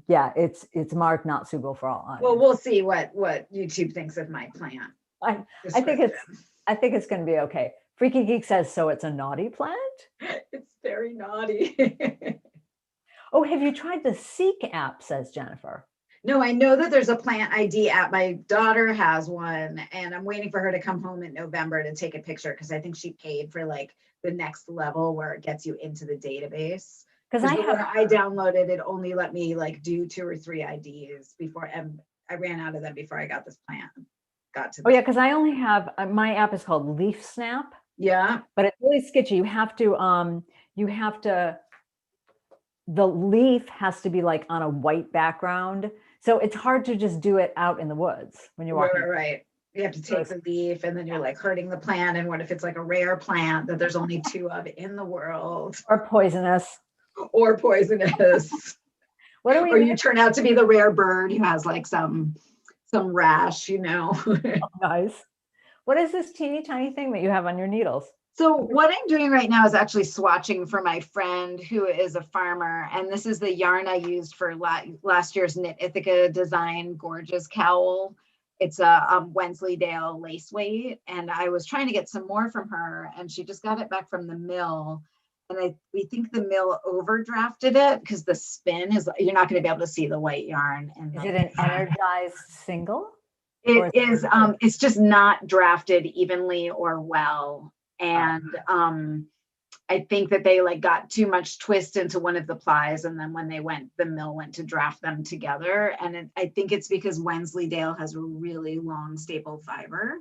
it's marked not suitable for all audience. Well, we'll see what YouTube thinks of my plant. I think it's going to be okay. Freaky Geek says, so it's a naughty plant? It's very naughty. Oh, have you tried the Seek app, says Jennifer. No, I know that there's a plant ID app. My daughter has one and I'm waiting for her to come home in November to take a picture because I think she paid for like the next level where it gets you into the database. Because I downloaded it, only let me like do 2 or 3 IDs before, and I ran out of them before I got this plant. Yeah, because I only have, my app is called Leaf Snap. Yeah. But it's really sketchy. You have to, the leaf has to be like on a white background. So it's hard to just do it out in the woods when you're walking. Right. You have to take the leaf and then you're like hurting the plant. And what if it's like a rare plant that there's only 2 of in the world? Or poisonous. Or you turn out to be the rare bird who has like some rash, Oh, nice. What is this teeny tiny thing that you have on your needles? So what I'm doing right now is actually swatching for my friend who is a farmer. And this is the yarn I used for last year's Knit Ithaca design, gorgeous cowl. It's a Wensleydale lace weight. And I was trying to get some more from her and she just got it back from the mill. And we think the mill overdrafted it because the spin is, you're not going to be able to see the white yarn. And is it an energized single? It is, it's just not drafted evenly or well. And I think that they like got too much twist into one of the plies. And then when the mill went to draft them together. And I think it's because Wensleydale has a really long staple fiber.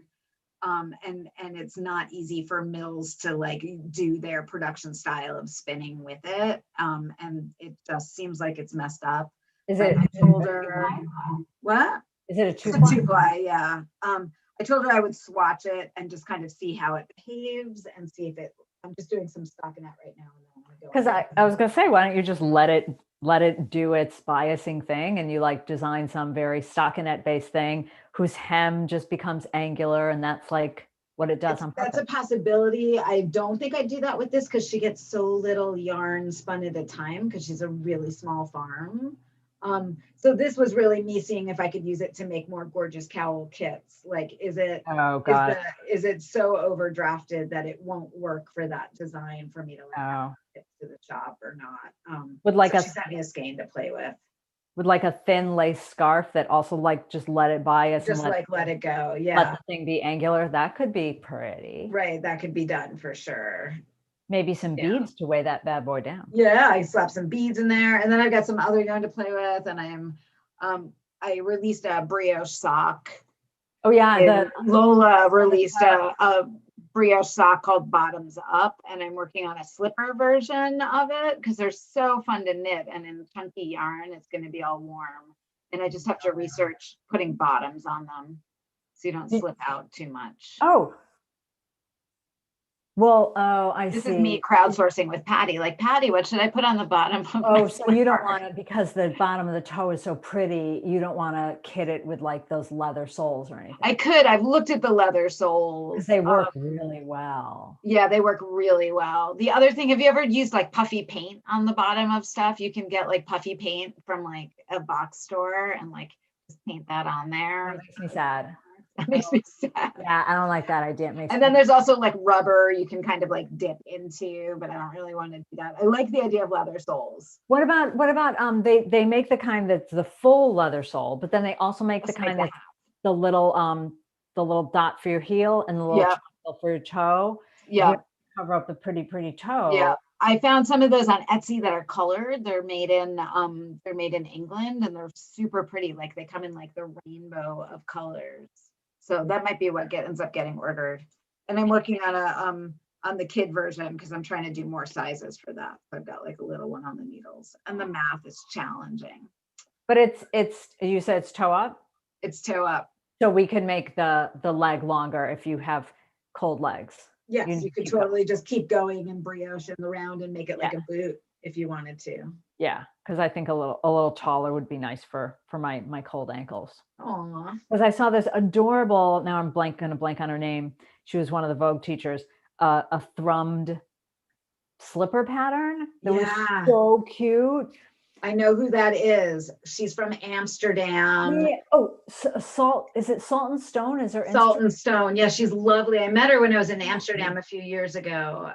And it's not easy for mills to like do their production style of spinning with it. And it just seems like it's messed up. Is it? What? Is it a 2-ply? Yeah. I told her I would swatch it and just kind of see how it behaves and see if I'm just doing some stockinette right now. Because I was going to say, why don't you just let it do its biasing thing and you like design some very stockinette based thing whose hem just becomes angular and that's like what it does on purpose. That's a possibility. I don't think I'd do that with this because she gets so little yarn spun at a time because she's a really small farm. So this was really me seeing if I could use it to make more gorgeous cowl kits. Like, is it is it so overdrafted that it won't work for that design for me to like get to the shop or not? Would like so she sent me a skein to play with. With like a thin lace scarf that also like just let it bias just and let it go. Yeah. Let the thing be angular. That could be pretty. Right. That could be done for sure. Maybe some beads to weigh that bad boy down. Yeah, I slapped some beads in there, and then I've got some other yarn to play with, and I released a brioche sock. Oh yeah, Lola released a brioche sock called Bottoms Up, and I'm working on a slipper version of it because they're so fun to knit, and in chunky yarn, it's going to be all warm. And I just have to research putting bottoms on them so you don't slip out too much. Oh. Well, I see. This is me crowdsourcing with Patty. Like, Patty, what should I put on the bottom of my so you don't want to, because the bottom of the toe is so pretty, you don't want to kit it with like those leather soles or anything. I could. I've looked at the leather soles. Because they work really well. Yeah, they work really well. The other thing, have you ever used like puffy paint on the bottom of stuff? You can get like puffy paint from like a box store and like just paint that on there. That makes me sad. That makes me sad. Yeah, I don't like that idea. And then there's also like rubber you can kind of like dip into, but I don't really want to do that. I like the idea of leather soles. What about they make the kind that's the full leather sole, but then they also make the kind that's the little dot for your heel and the little triangle for your toe. Yeah. Cover up the pretty toe. Yeah. I found some of those on Etsy that are colored. They're made in England, and they're super pretty. Like, they come in like the rainbow of colors. So that might be what ends up getting ordered. And I'm working on on the kid version because I'm trying to do more sizes for that. So I've got like a little one on the needles, and the math is challenging. But it's you said it's toe up? It's toe up. So we could make the leg longer if you have cold legs. Yes, you could totally just keep going and brioche in the round and make it like a boot if you wanted to. Yeah, because I think a little taller would be nice for my cold ankles. Aww. Because I saw this adorable, now I'm gonna blank on her name. She was one of the Vogue teachers, a thrummed slipper pattern that was so cute. I know who that is. She's from Amsterdam. Yeah. Oh, Salt. Is it Salt and Stone? Is there Salt and Stone? Yeah, she's lovely. I met her when I was in Amsterdam a few years ago.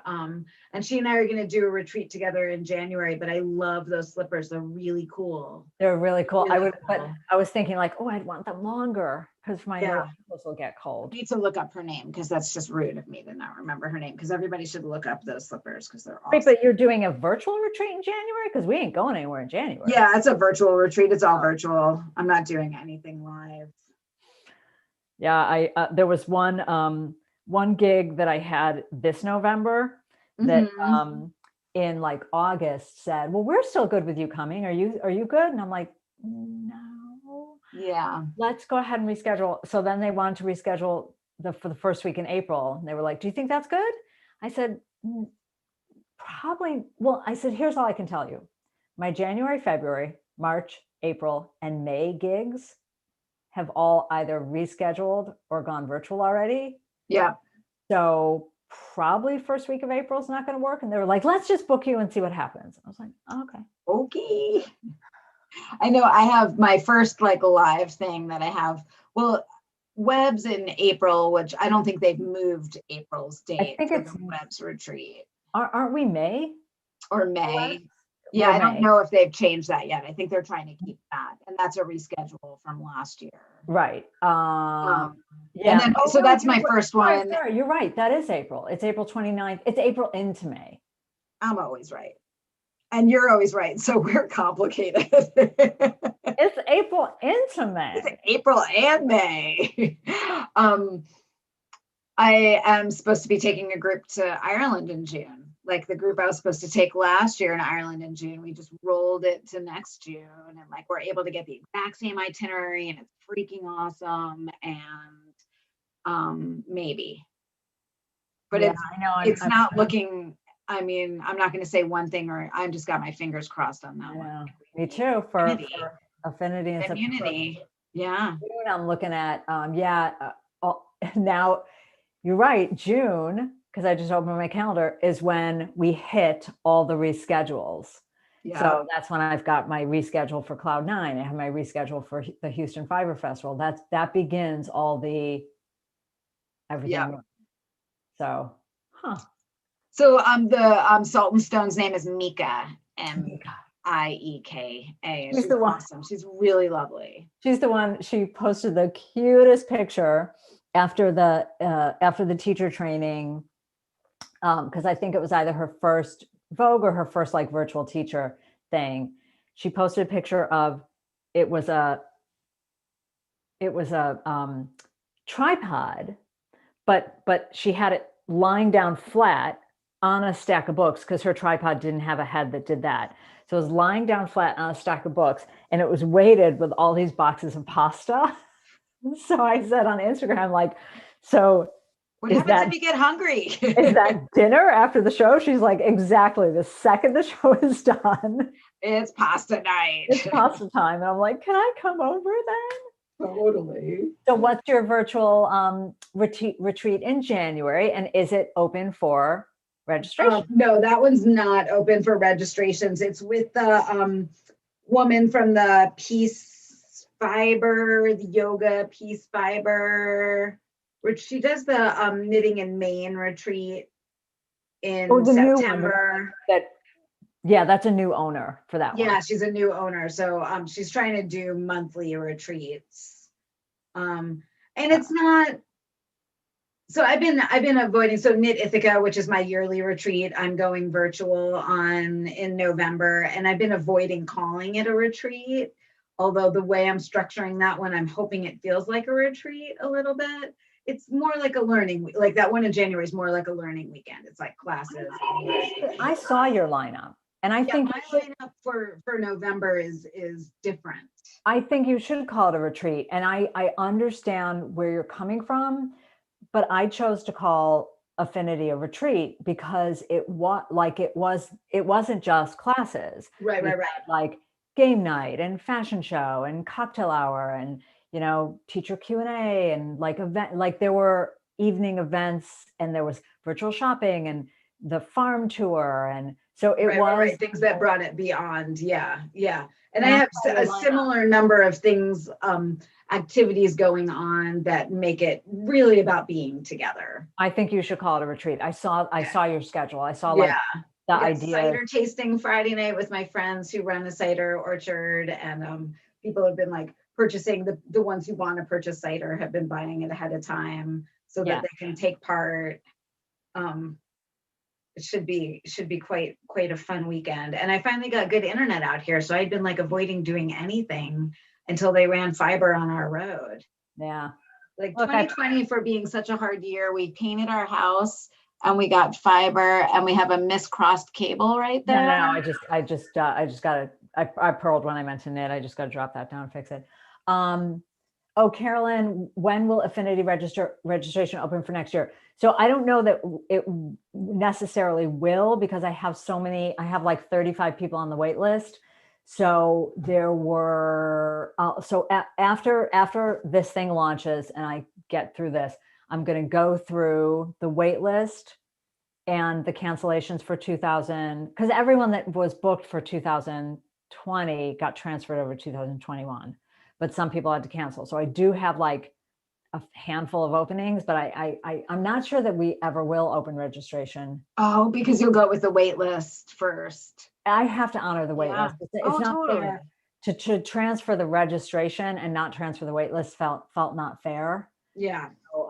And she and I are going to do a retreat together in January. But I love those slippers. They're really cool. They're really cool. But I was thinking like, oh, I'd want them longer because my ankles will get cold. I need to look up her name because that's just rude of me to not remember her name. Because everybody should look up those slippers because they're awesome. Wait, but you're doing a virtual retreat in January? Because we ain't going anywhere in January. Yeah, it's a virtual retreat. It's all virtual. I'm not doing anything live. Yeah, there was one gig that I had this November that in like August said, well, we're still good with you coming. Are you good? And I'm like, no. Yeah. Let's go ahead and reschedule. So then they wanted to reschedule for the first week in April. They were like, do you think that's good? I said, probably. Well, I said, here's all I can tell you. My January, February, March, April, and May gigs have all either rescheduled or gone virtual already. Yeah. So probably first week of April is not going to work. And they were like, let's just book you and see what happens. I was like, oh, okay. Okay. I know I have my first like live thing that I have. Well, Webs in April, which I don't think they've moved April's date. I think it's the Webs retreat. Aren't we May? Or May. Yeah, I don't know if they've changed that yet. I think they're trying to keep that. And that's a reschedule from last year. Right. Yeah. And then, so that's my first one. Sorry, you're right. That is April. It's April 29th. It's April into May. I'm always right. And you're always right. So we're complicated. It's April into May. It's April and May. I am supposed to be taking a group to Ireland in June. Like the group I was supposed to take last year in Ireland in June, we just rolled it to next June, and like we're able to get the exact same itinerary, and it's freaking awesome. And maybe, but I know it's not looking. I mean, I'm not going to say one thing, or I've just got my fingers crossed on that one. Me too. For affinity and community. Yeah. I'm looking at now. You're right. June, because I just opened my calendar, is when we hit all the reschedules. Yeah. So that's when I've got my reschedule for Cloud9. I have my reschedule for the Houston Fiber Festival. That begins all the everything. Yeah. So, So the Salt and Stone's name is Mika, Mieka. She's the one. awesome. She's really lovely. She's the one. She posted the cutest picture after the teacher training, because I think it was either her first Vogue or her first like virtual teacher thing. She posted a picture of it was a tripod, but she had it lying down flat on a stack of books because her tripod didn't have a head that did that. So it was lying down flat on a stack of books, and it was weighted with all these boxes of pasta. So I said on Instagram, like, so what happens if you get hungry? Is that dinner after the show? She's like, exactly. The second the show is done, it's pasta night. It's pasta time. And I'm like, can I come over then? Totally. So what's your virtual retreat in January? And is it open for registration? No, that one's not open for registrations. It's with the woman from the Peace Fiber, the yoga Peace Fiber, which she does the knitting in Maine retreat in September. That's a new owner for that one. Yeah, she's a new owner. So she's trying to do monthly retreats. And it's not, so I've been avoiding, so Knit Ithaca, which is my yearly retreat, I'm going virtual in November, and I've been avoiding calling it a retreat. Although the way I'm structuring that one, I'm hoping it feels like a retreat a little bit. It's more like a learning, like that one in January is more like a learning weekend. It's like classes. I saw your lineup, and I think my lineup for November is different. I think you should call it a retreat, and I understand where you're coming from, but I chose to call Affinity a retreat because it wasn't just classes. Right. Like game night and fashion show and cocktail hour and teacher Q&A and like event, like there were evening events and there was virtual shopping and the farm tour, and so it was things that brought it beyond. Yeah. And I have a similar number of things, activities going on that make it really about being together. I think you should call it a retreat. I saw your schedule. I saw the idea. Cider tasting Friday night with my friends who run a cider orchard, and people have been like purchasing the ones who want to purchase cider have been buying it ahead of time so that they can take part. It should be quite a fun weekend. And I finally got good internet out here, so I'd been like avoiding doing anything until they ran fiber on our road. Yeah. Like 2020 for being such a hard year. We painted our house and we got fiber and we have a miscrossed cable right there. No, I just got to, I pearled when I mentioned it. I just got to drop that down and fix it. Carolyn, when will Affinity registration open for next year? So I don't know that it necessarily will, because I have like 35 people on the wait list. So there were, after this thing launches and I get through this, I'm going to go through the wait list and the cancellations for 2000, because everyone that was booked for 2020 got transferred over to 2021, but some people had to cancel. So I do have like a handful of openings, but I'm not sure that we ever will open registration. Oh, because you'll go with the wait list first. I have to honor the wait list. It's not fair to transfer the registration and not transfer the wait list felt not fair. Yeah. So,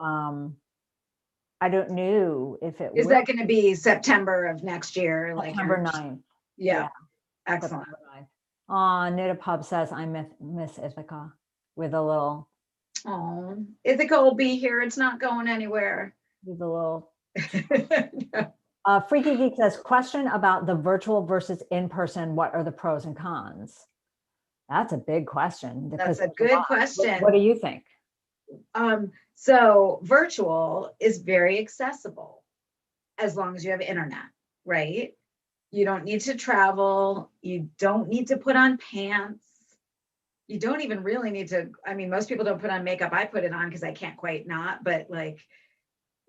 I don't know if it is that going to be September of next year, September 9th. Yeah. Excellent. Knit Pub says I miss Ithaca with a little. Oh, Ithaca will be here. It's not going anywhere. With a little. Freaky Geek says, question about the virtual versus in-person. What are the pros and cons? That's a big question. That's a good question. What do you think? So virtual is very accessible as long as you have internet, right? You don't need to travel. You don't need to put on pants. You don't even really need to, most people don't put on makeup. I put it on because I can't quite not, but like,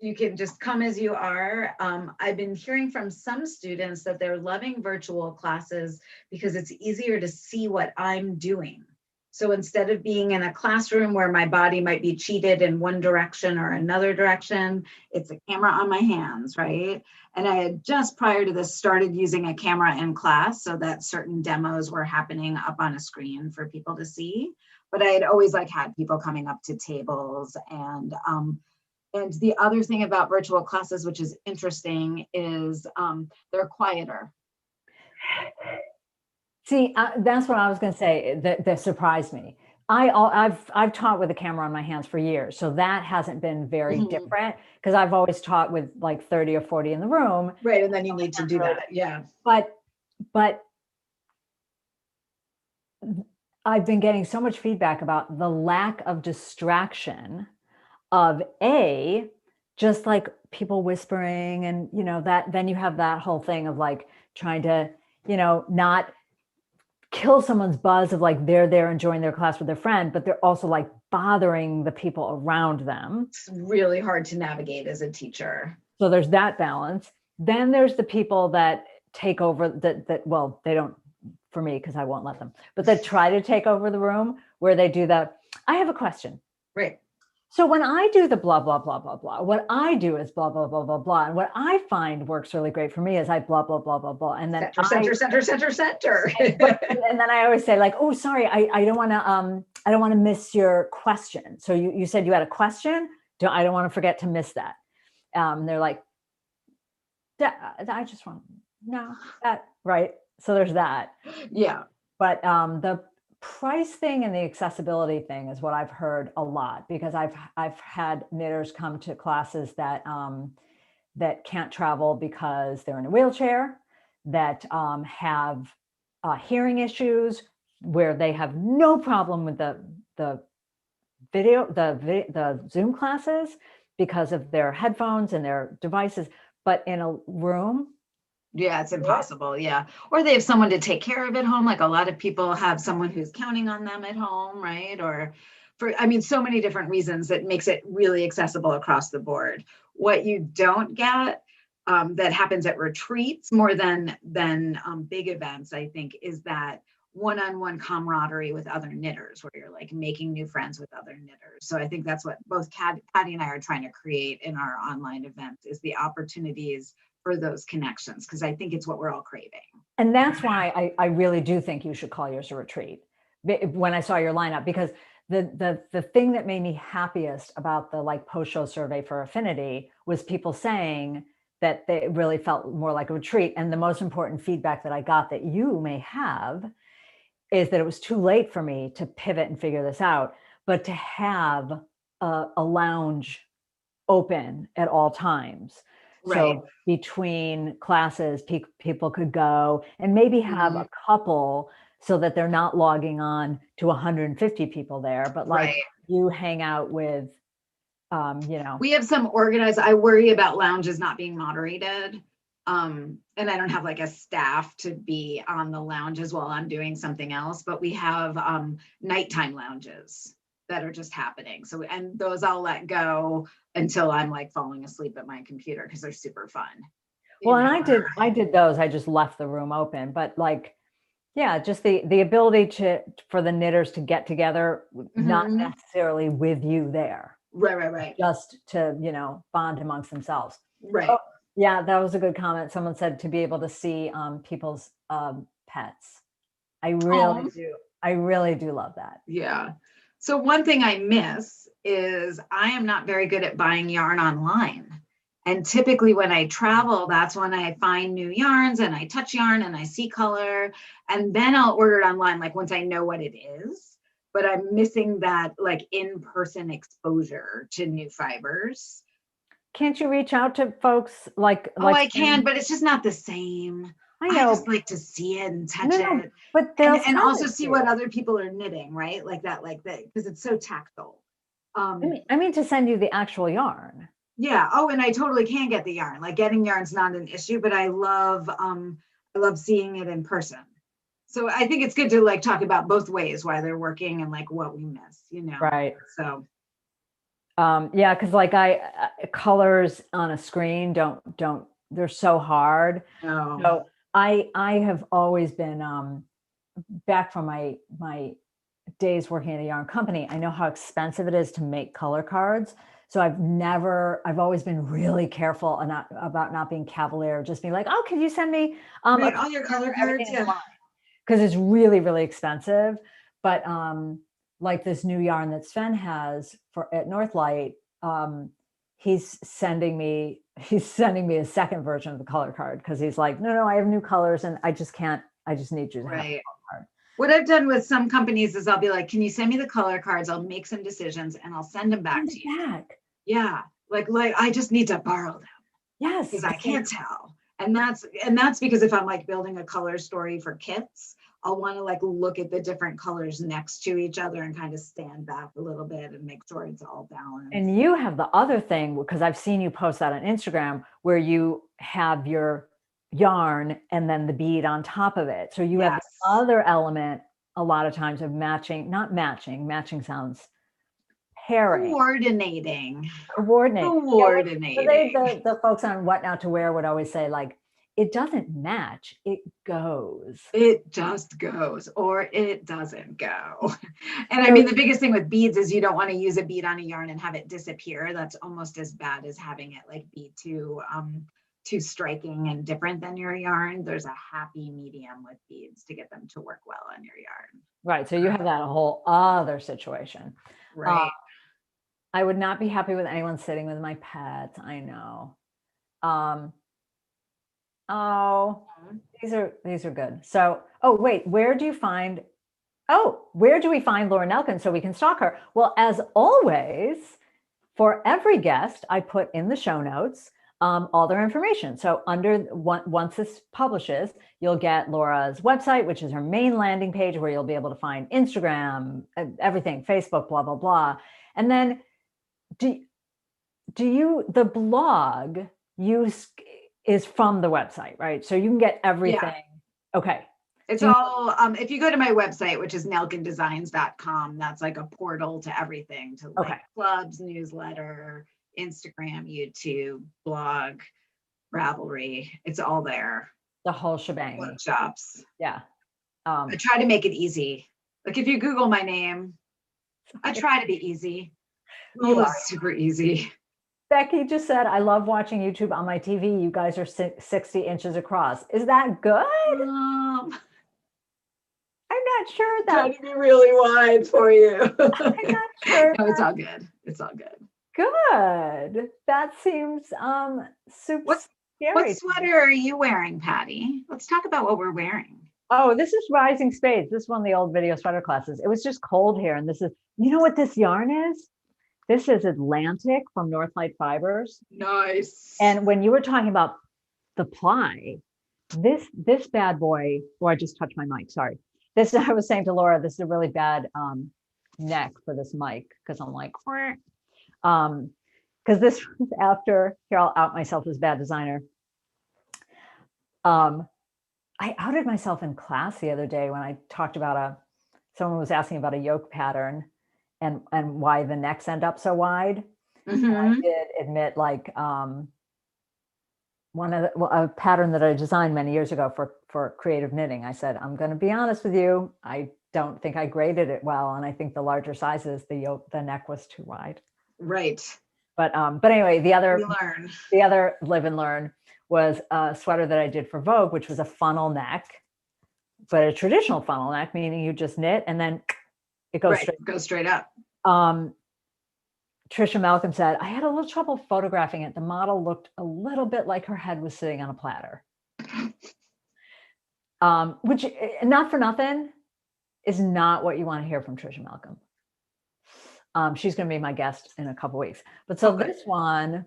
You can just come as you are. I've been hearing from some students that they're loving virtual classes because it's easier to see what I'm doing. So instead of being in a classroom where my body might be cheated in one direction or another direction, it's a camera on my hands, right? And I had just prior to this started using a camera in class so that certain demos were happening up on a screen for people to see. But I had always like had people coming up to tables. And the other thing about virtual classes, which is interesting, is they're quieter. See, that's what I was going to say. That surprised me. I've taught with a camera on my hands for years, so that hasn't been very different because I've always taught with like 30 or 40 in the room. Right, and then you need to do that, yeah. But I've been getting so much feedback about the lack of distraction of just like people whispering and, you know, that then you have that whole thing of like trying to, you know, not kill someone's buzz of like they're there enjoying their class with their friend, but they're also like bothering the people around them. It's really hard to navigate as a teacher. So there's that balance. Then there's the people that take over that well, they don't for me because I won't let them, but that try to take over the room where they do that. I have a question. Right. So when I do the blah, blah, blah, blah, blah, what I do is blah, blah, blah, blah, blah. And what I find works really great for me is I blah, blah, blah, blah, blah. And then center. And then I always say like, oh, sorry, I don't want to miss your question. So you said you had a question. I don't want to forget to miss that. They're like, I just want no, that right. So there's that. Yeah. But the price thing and the accessibility thing is what I've heard a lot because I've had knitters come to classes that that can't travel because they're in a wheelchair, that have hearing issues, where they have no problem with the Zoom classes because of their headphones and their devices, but in a room. Yeah, it's impossible. Yeah. Or they have someone to take care of at home. Like a lot of people have someone who's counting on them at home, right? Or so many different reasons that makes it really accessible across the board. What you don't get that happens at retreats more than big events, I think, is that one-on-one camaraderie with other knitters where you're like making new friends with other knitters. So I think that's what both Patty and I are trying to create in our online events is the opportunities for those connections, because I think it's what we're all craving. And that's why I really do think you should call yours a retreat when I saw your lineup, because the thing that made me happiest about the like post-show survey for Affinity was people saying that they really felt more like a retreat. And the most important feedback that I got that you may have is that it was too late for me to pivot and figure this out, but to have a lounge open at all times. Right. So between classes, people could go and maybe have a couple so that they're not logging on to 150 people there, but like you hang out with, you know. We have some organized, I worry about lounges not being moderated. And I don't have like a staff to be on the lounges while I'm doing something else, but we have nighttime lounges that are just happening. So, and those I'll let go until I'm like falling asleep at my computer because they're super fun. Well, and I did those. I just left the room open, but like, yeah, just the ability for the knitters to get together, not necessarily with you there. Right. Just to, you know, bond amongst themselves. Right. Oh, yeah, that was a good comment. Someone said to be able to see people's pets. I really do love that. Yeah. So one thing I miss is I am not very good at buying yarn online. And typically when I travel, that's when I find new yarns and I touch yarn and I see color, and then I'll order it online, like once I know what it is. But I'm missing that like in-person exposure to new fibers. Can't you reach out to folks like I can, but it's just not the same. I know. I just like to see it and touch it. But and also see what other people are knitting, right? Like that, because it's so tactile. I mean to send you the actual yarn. Yeah. Oh, and I totally can get the yarn. Like getting yarn's not an issue, but I love seeing it in person. So I think it's good to like talk about both ways, why they're working and like what we miss, you know? Right. So. Yeah, because like colors on a screen don't they're so hard. Oh, So I have always been back from my days working at a yarn company. I know how expensive it is to make color cards. So I've always been really careful about not being cavalier, just being like, oh, can you send me right, all your color cards, yeah. Because it's really, really expensive. But like this new yarn that Sven has for at Northlight, he's sending me a second version of the color card because he's like, no, I have new colors and I just need you to have a color card. What I've done with some companies is I'll be like, can you send me the color cards? I'll make some decisions and I'll send them back to you. Yeah. Like I just need to borrow them. Yes. Because I can't tell. And that's because if I'm like building a color story for kits, I'll want to like look at the different colors next to each other and kind of stand back a little bit and make sure it's all balanced. And you have the other thing, because I've seen you post that on Instagram, where you have your yarn and then the bead on top of it. So you have the other element a lot of times of matching sounds pairing. Coordinating. So the folks on What Not to Wear would always say, like, it doesn't match, it goes. It just goes, or it doesn't go. And I mean, the biggest thing with beads is you don't want to use a bead on a yarn and have it disappear. That's almost as bad as having it like be too striking and different than your yarn. There's a happy medium with beads to get them to work well on your yarn. Right. So you have that whole other situation. Right. I would not be happy with anyone sitting with my pets. I know. Oh, these are good. So, wait, where do we find Laura Nelkin so we can stalk her? Well, as always, for every guest, I put in the show notes all their information. So once this publishes, you'll get Laura's website, which is her main landing page, where you'll be able to find Instagram, everything, Facebook, blah, blah, blah. And then the blog is from the website, right? So you can get everything. Yeah. Okay. It's all, if you go to my website, which is nelkindesigns.com, that's like a portal to everything, to like clubs, newsletter, Instagram, YouTube, blog, Ravelry. It's all there. The whole shebang. Workshops. Yeah. I try to make it easy. Like if you Google my name, I try to be easy. You are super easy. Becky just said, I love watching YouTube on my TV. You guys are 60 inches across. Is that good? I'm not sure that. Trying to be really wide for you. I'm not sure. No, it's all good. It's all good. Good. That seems super scary. What sweater are you wearing, Patty? Let's talk about what we're wearing. Oh, this is Rising Spades. This is one of the old video sweater classes. It was just cold here. And this is, you know what this yarn is? This is Atlantic from Northlight Fibers. Nice. And when you were talking about the ply, this bad boy, I just touched my mic, sorry. I was saying to Laura, this is a really bad neck for this mic, because I'm like, because this was after, here, I'll out myself as bad designer. I outed myself in class the other day when I talked about someone was asking about a yoke pattern and why the necks end up so wide. Mm-hmm. I did admit, like, a pattern that I designed many years ago for creative knitting. I said, I'm going to be honest with you, I don't think I graded it well, and I think the larger sizes, the neck was too wide. Right. But anyway, the other live and learn was a sweater that I did for Vogue, which was a funnel neck, but a traditional funnel neck, meaning you just knit and then it goes straight up. Trisha Malcolm said, I had a little trouble photographing it. The model looked a little bit like her head was sitting on a platter. Which, not for nothing, is not what you want to hear from Trisha Malcolm. She's going to be my guest in a couple weeks. But so this one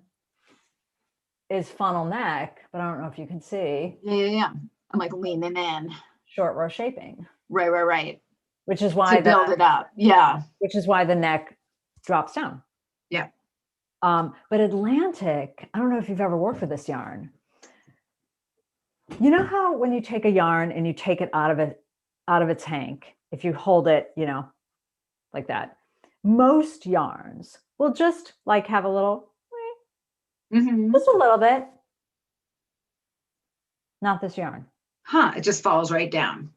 is funnel neck, but I don't know if you can see. Yeah. I'm like leaning in. Short row shaping. Right. Which is why build it up. Yeah. Which is why the neck drops down. Yeah. But Atlantic, I don't know if you've ever worked with this yarn. You know how when you take a yarn and you take it out of its hank, if you hold it, like that, most yarns we'll just like have a little, Mhm. just a little bit. Not this yarn. Huh, it just falls right down.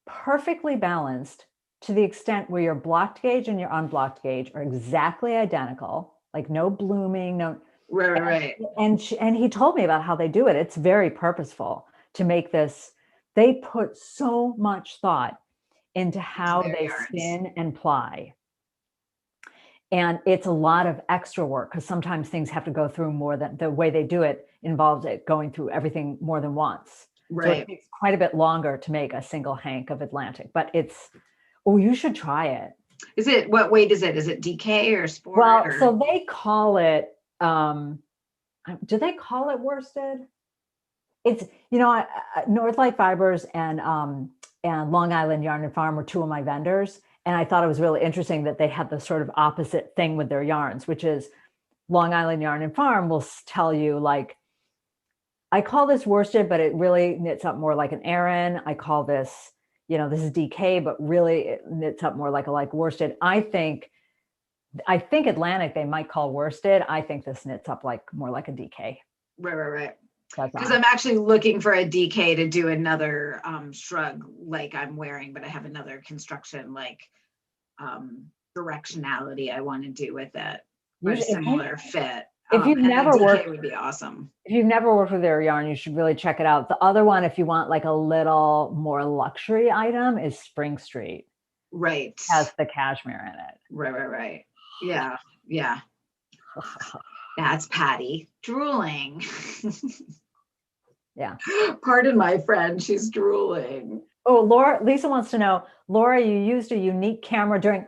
Perfectly balanced to the extent where your blocked gauge and your unblocked gauge are exactly identical, like no blooming, no. Right. And he told me about how they do it. It's very purposeful to make this. They put so much thought into how their they yarns. spin and ply. And it's a lot of extra work because sometimes things have to go through more than the way they do it involves it going through everything more than once. So Right. it takes quite a bit longer to make a single hank of Atlantic, but it's, oh, you should try it. Is it, what weight is it? Is it DK or sport? Well, or? so they call it, do they call it worsted? It's, you know, Northlight Fibers and Long Island Yarn and Farm were two of my vendors. And I thought it was really interesting that they had the sort of opposite thing with their yarns, which is Long Island Yarn and Farm will tell you, like, I call this worsted, but it really knits up more like an Aran. I call this, you know, this is DK, but really it knits up more like a worsted. I think Atlantic they might call worsted. I think this knits up like more like a DK. Right. Because I'm actually looking for a DK to do another shrug like I'm wearing, but I have another construction like directionality I want to do with it. Or similar fit. If you've never worked, would be awesome. If you've never worked with their yarn, you should really check it out. The other one, if you want like a little more luxury item, is Spring Street. Right. It has the cashmere in it. Right. Yeah. That's Patty drooling. Yeah. Pardon my friend, she's drooling. Oh, Lisa wants to know, Laura, you used a unique camera during,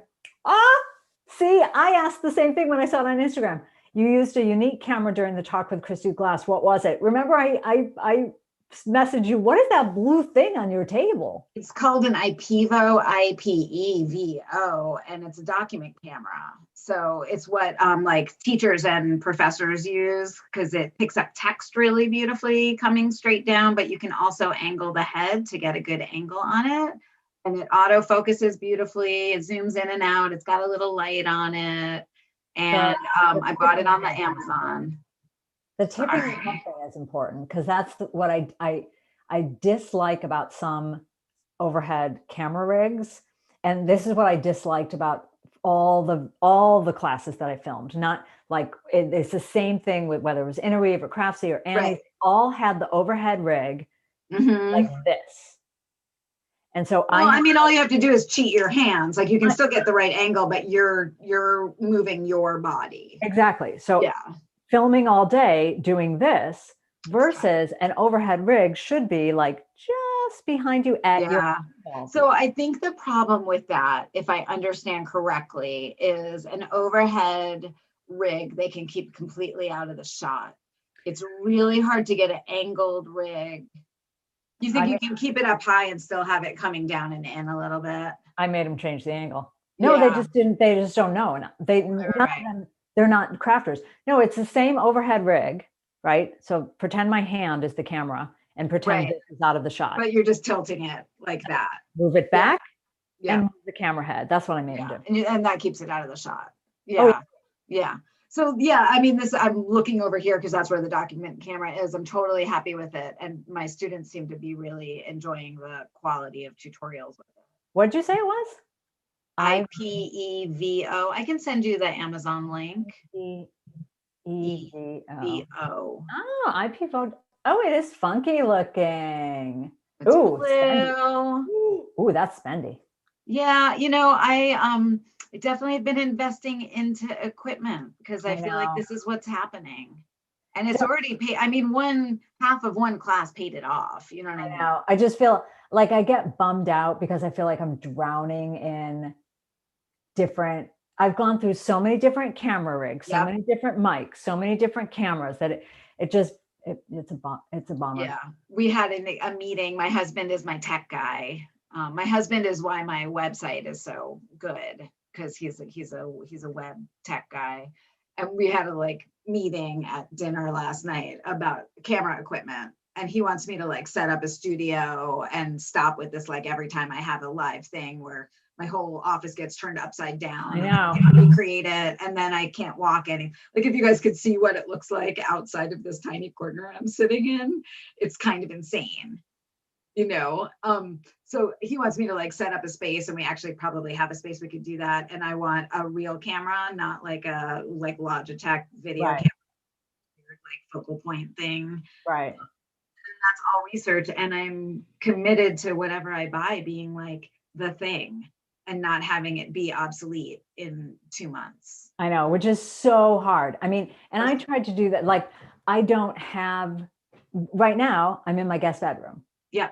see, I asked the same thing when I saw it on Instagram. You used a unique camera during the talk with Christy Glass. What was it? Remember, I messaged you, what is that blue thing on your table? It's called an IPEVO, IPEVO, and it's a document camera. So it's what like teachers and professors use because it picks up text really beautifully coming straight down, but you can also angle the head to get a good angle on it. And it auto focuses beautifully. It zooms in and out. It's got a little light on it. And I bought it on the Amazon. The tipping thing is important because that's what I dislike about some overhead camera rigs. And this is what I disliked about all the classes that I filmed. Not like it's the same thing with whether it was Interweave or Craftsy or Annie, right. All had the overhead rig like this. And so I mean, all you have to do is cheat your hands. Like you can still get the right angle, but you're moving your body. Exactly. So yeah. Filming all day doing this versus an overhead rig should be like just behind you at your. So I think the problem with that, if I understand correctly, is an overhead rig they can keep completely out of the shot. It's really hard to get an angled rig. You think you can keep it up high and still have it coming down and in a little bit? I made them change the angle. No, they just didn't. They just don't know. They're not crafters. No, it's the same overhead rig, right? So pretend my hand is the camera and pretend this is out of the shot. But you're just tilting it like that. Move it back and move the camera head. That's what I made them do. And that keeps it out of the shot. Yeah. So I mean, I'm looking over here because that's where the document camera is. I'm totally happy with it. And my students seem to be really enjoying the quality of tutorials with it. What did you say it was? IPEVO. I can send you the Amazon link. EVO. Oh, IPEVO. Oh, it is funky looking. It's blue. Ooh, that's spendy. Yeah, I definitely have been investing into equipment because I feel like this is what's happening. And it's already paid. I mean, half of one class paid it off. You know what I mean? I just feel like I get bummed out because I feel like I'm drowning in I've gone through so many different camera rigs, so many different mics, so many different cameras that it's a bummer. Yeah. We had a meeting. My husband is my tech guy. My husband is why my website is so good because he's a web tech guy. And we had a meeting at dinner last night about camera equipment. And he wants me to set up a studio and stop with this every time I have a live thing where my whole office gets turned upside down. I know. I can't recreate it, and then I can't walk any. Like if you guys could see what it looks like outside of this tiny corner I'm sitting in, it's kind of insane, So he wants me to like set up a space, and we actually probably have a space we could do that. And I want a real camera, not like a Logitech video Right. camera, like focal point thing. Right. That's all research, and I'm committed to whatever I buy being like the thing and not having it be obsolete in 2 months. I know, which is so hard. I mean, and I tried to do that. Like, I don't have, right now, I'm in my guest bedroom. Yeah.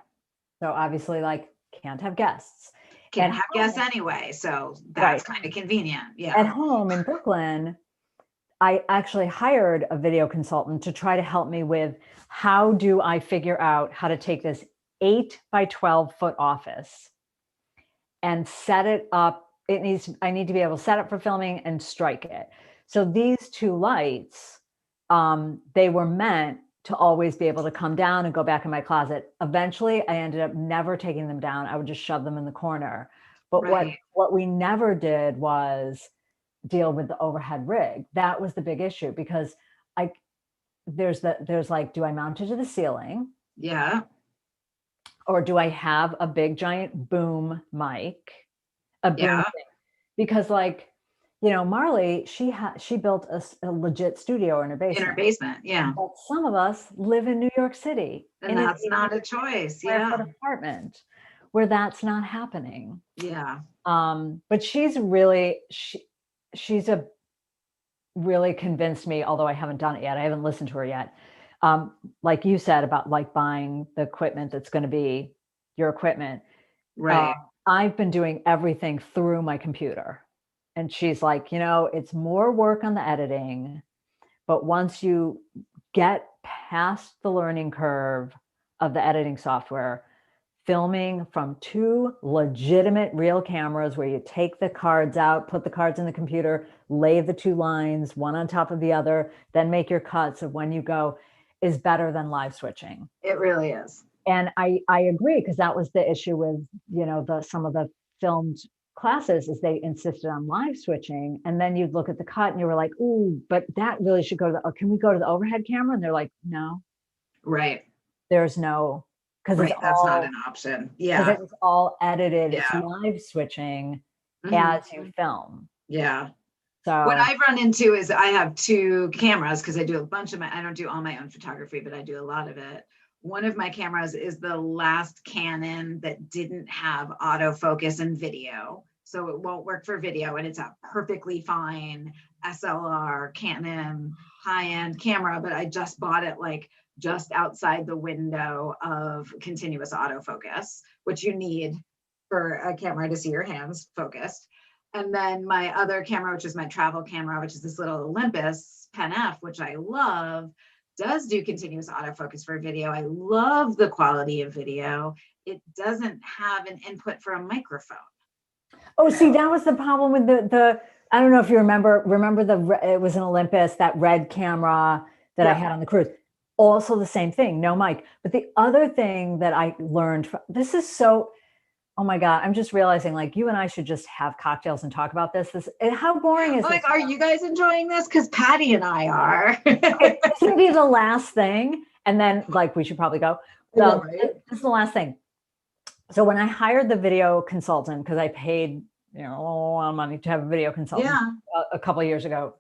So obviously, like, can't have guests. Can't have guests anyway. So that's kind of convenient. Yeah. At home in Brooklyn, I actually hired a video consultant to try to help me with how do I figure out how to take this 8 by 12 foot office and set it up. I need to be able to set it for filming and strike it. So these two lights, they were meant to always be able to come down and go back in my closet. Eventually, I ended up never taking them down. I would just shove them in the corner. But what we never did was deal with the overhead rig. That was the big issue, because there's like, do I mount it to the ceiling? Yeah. Or do I have a big giant boom mic? A boom thing? Because like, Marley, she built a legit studio in her basement. In her basement, yeah. But some of us live in New York City. And that's not a choice. Yeah. An apartment where that's not happening. Yeah. But she's really convinced me, although I haven't done it yet. I haven't listened to her yet. Like you said about like buying the equipment that's going to be your equipment. Right. I've been doing everything through my computer. And she's like, it's more work on the editing, but once you get past the learning curve of the editing software, filming from 2 legitimate real cameras where you take the cards out, put the cards in the computer, lay the 2 lines, one on top of the other, then make your cuts of when you go, is better than live switching. It really is. And I agree, because that was the issue with, some of the filmed classes, is they insisted on live switching. And then you'd look at the cut and you were like, ooh, but that really should go to can we go to the overhead camera? And they're like, no. Right. There's no, because that's not an option. Yeah. Because it's all edited. Yeah. It's live switching as you film. Yeah. So what I've run into is I have 2 cameras, because I do a bunch of I don't do all my own photography, but I do a lot of it. One of my cameras is the last Canon that didn't have autofocus and video. So it won't work for video, and it's a perfectly fine SLR Canon high-end camera, but I just bought it like just outside the window of continuous autofocus, which you need for a camera to see your hands focused. And then my other camera, which is my travel camera, which is this little Olympus Pen F, which I love, does do continuous autofocus for video. I love the quality of video. It doesn't have an input for a microphone. Oh, see, that was the problem with the I don't know if you remember it was an Olympus, that red camera that I had on the cruise. Also the same thing, no mic. But the other thing that I learned from, this is so, oh my God, I'm just realizing like you and I should just have cocktails and talk about this. How boring is this? Are you guys enjoying this? Because Patty and I are. It's going to be the last thing. And then like, we should probably go. So this is the last thing. So when I hired the video consultant, because I paid, a lot of money to have a video consultant a couple of years ago.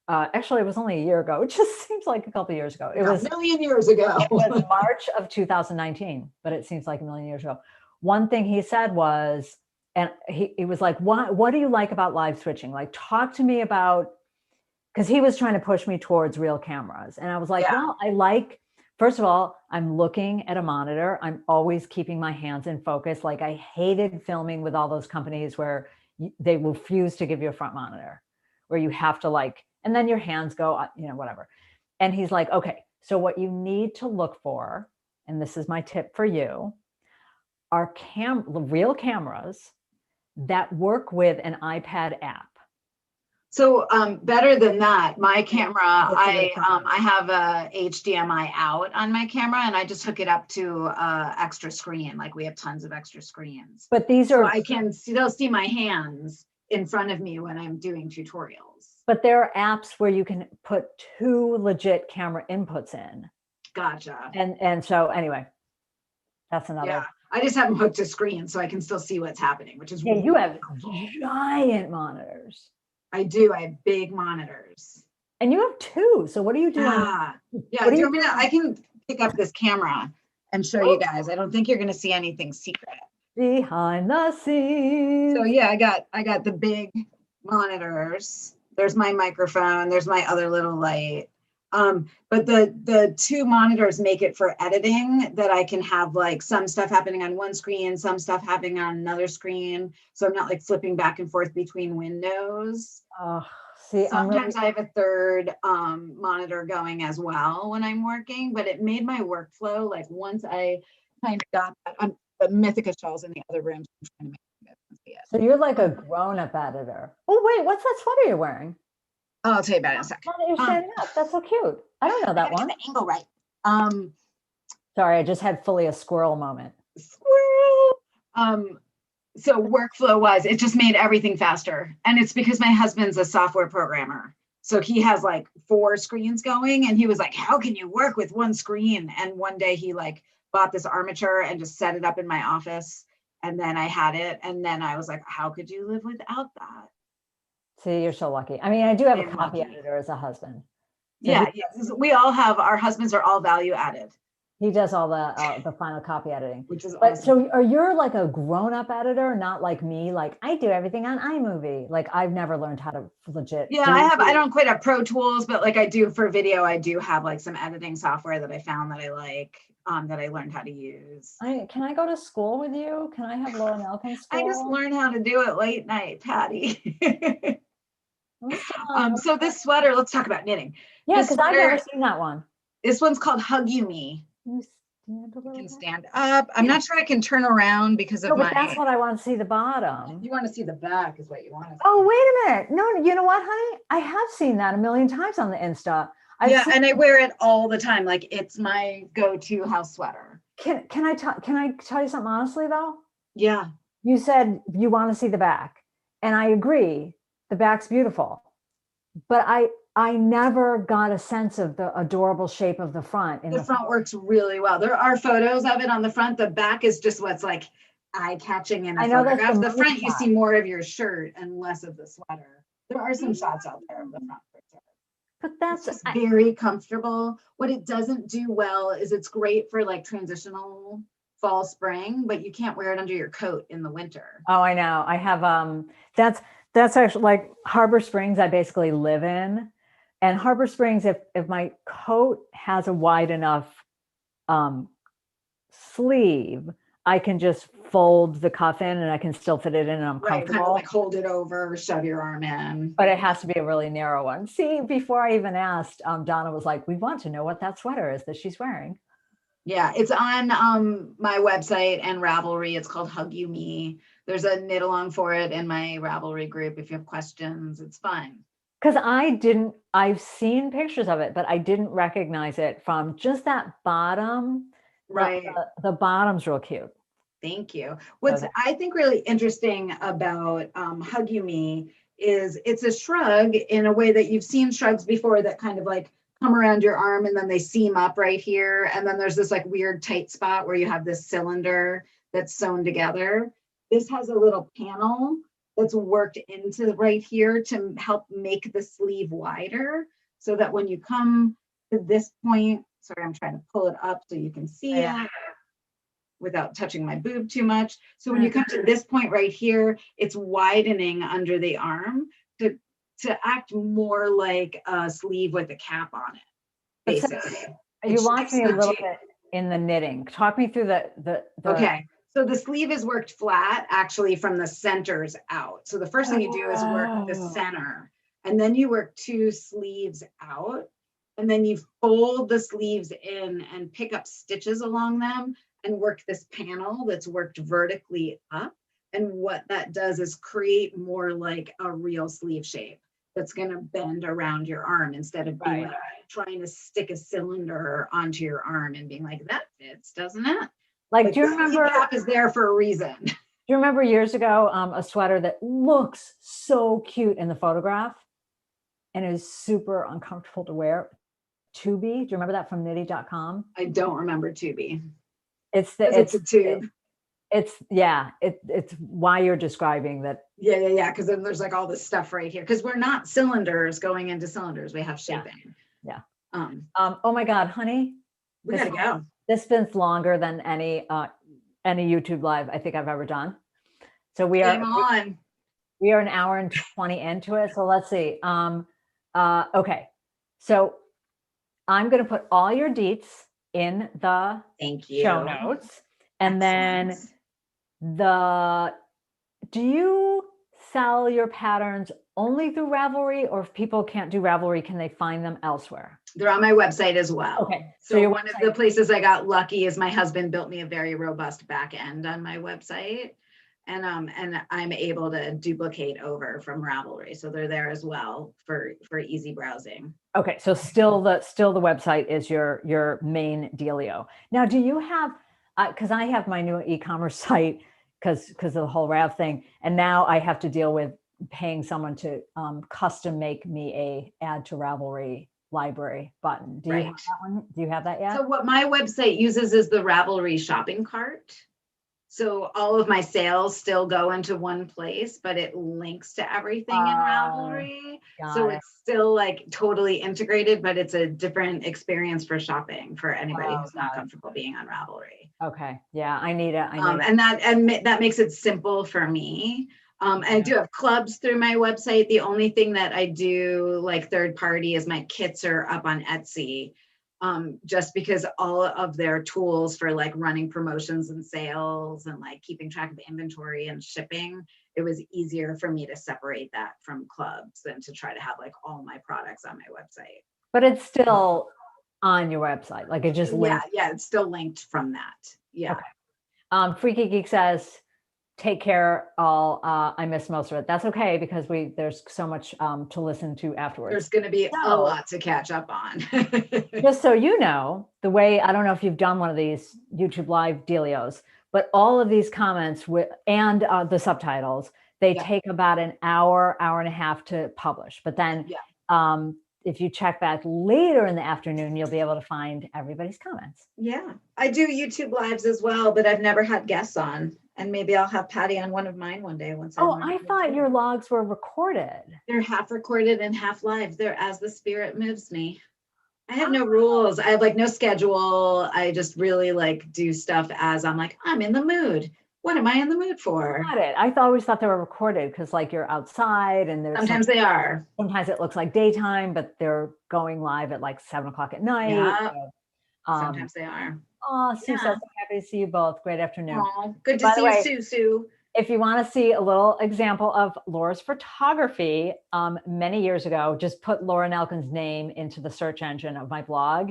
Actually, it was only a year ago. It just seems like a couple of years ago. It was a million years ago. It was March of 2019, but it seems like a million years ago. One thing he said was, and he was like, what do you like about live switching? Like, talk to me about, because he was trying to push me towards real cameras. And I was like, well, I like, first of all, I'm looking at a monitor. I'm always keeping my hands in focus. Like I hated filming with all those companies where they refuse to give you a front monitor, where you have to like, and then your hands go, whatever. And he's like, okay, so what you need to look for, and this is my tip for you, are real cameras that work with an iPad app. So better than that, my camera, That's what it sounds I have a HDMI out on my camera, and I just hook it up to extra screen. Like we have tons of extra screens. But these So are, I can still see my hands in front of me when I'm doing tutorials. but there are apps where you can put 2 legit camera inputs in. Gotcha. And so anyway, that's Yeah, another. I just have them hooked to screen so I can still see what's happening, which is Yeah, you have helpful. giant monitors. I do. I have big monitors. And you have 2. So what are you doing? Yeah. Yeah. What Do are you you want me to, I can pick up this camera and show you guys. I don't think you're going to see anything secret. behind the scenes? So yeah, I got the big monitors. There's my microphone. There's my other little light. But the 2 monitors make it for editing that I can have like some stuff happening on one screen, some stuff happening on another screen. So I'm not like flipping back and forth between windows. Oh, see, Sometimes I have a third monitor going as well when I'm working, but it made my workflow like once I kind of got that. The Mythica shawl's in the other room. So I'm trying to make you guys see it. so you're like a grown-up editor. Oh wait, what's that sweater you're wearing? Oh, I'll tell you about it in a second. Now that you're standing up, that's so cute. I don't know that one. The angle right. Sorry, I just had fully a squirrel moment. Squirrel. So workflow wise, it just made everything faster. And it's because my husband's a software programmer. So he has like 4 screens going, and he was like, how can you work with one screen? And one day he like bought this armature and just set it up in my office. And then I had it. And then I was like, how could you live without that? See, you're so lucky. I mean, I do have a I'm copy lucky. editor as a husband. So Yeah, yes. We all have, our husbands are all value added. he does all the final copy editing. Which is But awesome. so are you like a grown-up editor, not like me? Like I do everything on iMovie. Like I've never learned how to legit. Yeah, I don't quite have Pro Tools, but like I do for video, I do have like some editing software that I found that I like, that I learned how to use. Can I go to school with you? Can I have Laura Nelkin school? I just learned how to do it late night, Patty. So this sweater, let's talk about knitting. Yeah, because I've never seen that one. This one's called Hug You Me. Can you stand a You little can bit? stand up. I'm not sure I can turn around because of No, my. but that's what I want to see, the bottom. You want to see the back is what you want to see. Oh, wait a minute. No, you know what, honey? I have seen that a million times on the Insta. Yeah, and I wear it all the time. Like it's my go-to house sweater. Can I tell you something honestly though? Yeah. You said you want to see the back, and I agree. The back's beautiful, but I never got a sense of the adorable shape of the front. The front works really well. There are photos of it on the front. The back is just what's like eye-catching in a photograph. The front, you see more of your shirt and less of the sweater. There are some shots out there of the front. But that's just very comfortable. What it doesn't do well is it's great for like transitional fall, spring, but you can't wear it under your coat in the winter. Oh, I know. I have that's actually like Harbor Springs I basically live in. And Harbor Springs, if my coat has a wide enough sleeve, I can just fold the cuff in and I can still fit it in and I'm comfortable. Kind of like hold it over, shove your arm in. But it has to be a really narrow one. See, before I even asked, Donna was like, we want to know what that sweater is that she's wearing. Yeah, it's on my website and Ravelry. It's called Hug You Me. There's a knit along for it in my Ravelry group. If you have questions, it's fun. Because I've seen pictures of it, but I didn't recognize it from just that bottom. Right. The bottom's real cute. Thank you. What's I think really interesting about Hug You Me is it's a shrug in a way that you've seen shrugs before that kind of like come around your arm and then they seam up right here. And then there's this like weird tight spot where you have this cylinder that's sewn together. This has a little panel that's worked into right here to help make the sleeve wider so that when you come to this point, sorry, I'm trying to pull it up so you can see it without touching my boob too much. So when you come to this point right here, it's widening under the arm to act more like a sleeve with a cap on it, basically. You lost me a little bit in the knitting. Talk me through the Okay. So the sleeve is worked flat actually from the centers out. So the first thing you do is work the center and then you work 2 sleeves out and then you fold the sleeves in and pick up stitches along them and work this panel that's worked vertically up. And what that does is create more like a real sleeve shape. that's going to bend around your arm instead of being like trying to stick a cylinder onto your arm and being like, that fits, doesn't it? Like, do you remember? The cap is there for a reason. Do you remember years ago, a sweater that looks so cute in the photograph and is super uncomfortable to wear? Tubi. Do you remember that from nitty.com? I don't remember Tubi. It's a tube. It's why you're describing that. Yeah. Because then there's like all this stuff right here. Because we're not cylinders going into cylinders. We have shaping. Yeah. Oh my God, honey. We gotta go. This spins longer than any YouTube live I think I've ever done. So we are an hour and 20 into it. So let's see. Okay. So I'm going to put all your deets in the show notes. And then do you sell your patterns only through Ravelry, or if people can't do Ravelry, can they find them elsewhere? They're on my website as well. Okay. So one of the places I got lucky is my husband built me a very robust back end on my website. And I'm able to duplicate over from Ravelry. So they're there as well for easy browsing. Okay. So still the website is your main dealio. Now, do you have, because I have my new e-commerce site because of the whole Rav thing. And now I have to deal with paying someone to custom make me a add to Ravelry library button. Do you have that one? Do you have that yet? So what my website uses is the Ravelry shopping cart. So all of my sales still go into one place, but it links to everything in Ravelry. So it's still like totally integrated, but it's a different experience for shopping for anybody who's not comfortable being on Ravelry. Okay. Yeah, I need it. And that makes it simple for me. And I do have clubs through my website. The only thing that I do like third party is my kits are up on Etsy. Just because all of their tools for like running promotions and sales and like keeping track of inventory and shipping, it was easier for me to separate that from clubs than to try to have like all my products on my website. But it's still on your website. Like it just linked. Yeah, it's still linked from that. Yeah. Okay. Freaky Geek says, take care all. I missed most of it. That's okay because there's so much to listen to afterwards. There's going to be a lot to catch up on. Just so you know, the way, I don't know if you've done one of these YouTube live dealios, but all of these comments and the subtitles, they take about an hour and a half to publish. But then if you check back later in the afternoon, you'll be able to find everybody's comments. Yeah, I do YouTube lives as well, but I've never had guests on. And maybe I'll have Patty on one of mine one day. I thought your logs were recorded. They're half recorded and half live. They're as the spirit moves me. I have no rules. I have like no schedule. I just really like do stuff as I'm like, I'm in the mood. What am I in the mood for? Got it. I always thought they were recorded because like you're outside and there's sometimes they are. Sometimes it looks like daytime, but they're going live at like 7 o'clock at night. Yeah. Sometimes they are. Oh, Sue, so happy to see you both. Great afternoon. Oh, good to see you, Sue. If you want to see a little example of Laura's photography, many years ago, just put Laura Nelkin's name into the search engine of my blog,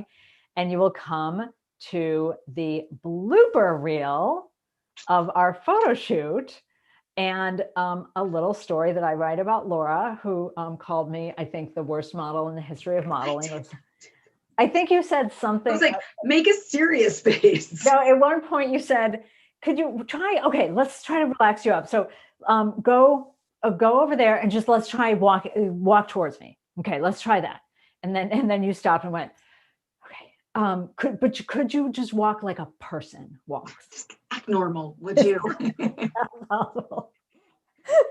and you will come to the blooper reel of our photo shoot and a little story that I write about Laura, who called me, I think, the worst model in the history of modeling. I think you said something. I was like, make a serious face. No, at one point you said, could you try, okay, let's try to relax you up. So go over there and just let's try walk towards me. Okay, let's try that. And then you stopped and went, okay, could you just walk like a person walks? Just act normal, would you?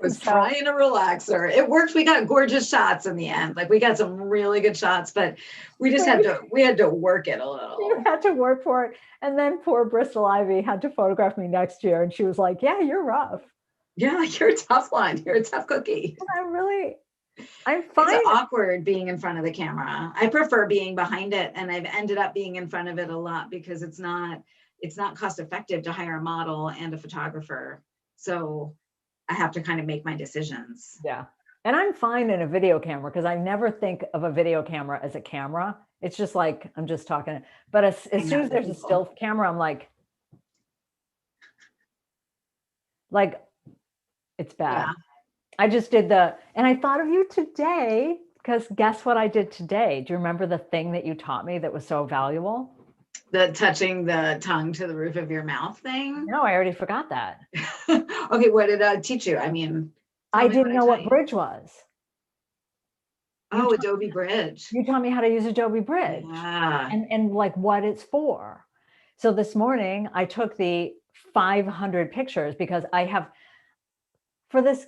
Was trying to relax her. It worked. We got gorgeous shots in the end. Like we got some really good shots, but we just had to work it a little. You had to work for it. And then poor Bristol Ivy had to photograph me next year. And she was like, yeah, you're rough. Yeah, you're a tough one. You're a tough cookie. I'm fine. It's awkward being in front of the camera. I prefer being behind it. And I've ended up being in front of it a lot because it's not cost effective to hire a model and a photographer. So I have to kind of make my decisions. Yeah. And I'm fine in a video camera because I never think of a video camera as a camera. It's just like, I'm just talking. But as soon as there's a still camera, I'm like, it's bad. I just did and I thought of you today because guess what I did today? Do you remember the thing that you taught me that was so valuable? The touching the tongue to the roof of your mouth thing. No, I already forgot that. Okay, what did I teach you? I mean, I didn't know what Bridge was. Oh, Adobe Bridge. You taught me how to use Adobe Bridge Yeah. and like what it's for. So this morning I took the 500 pictures because I have, for this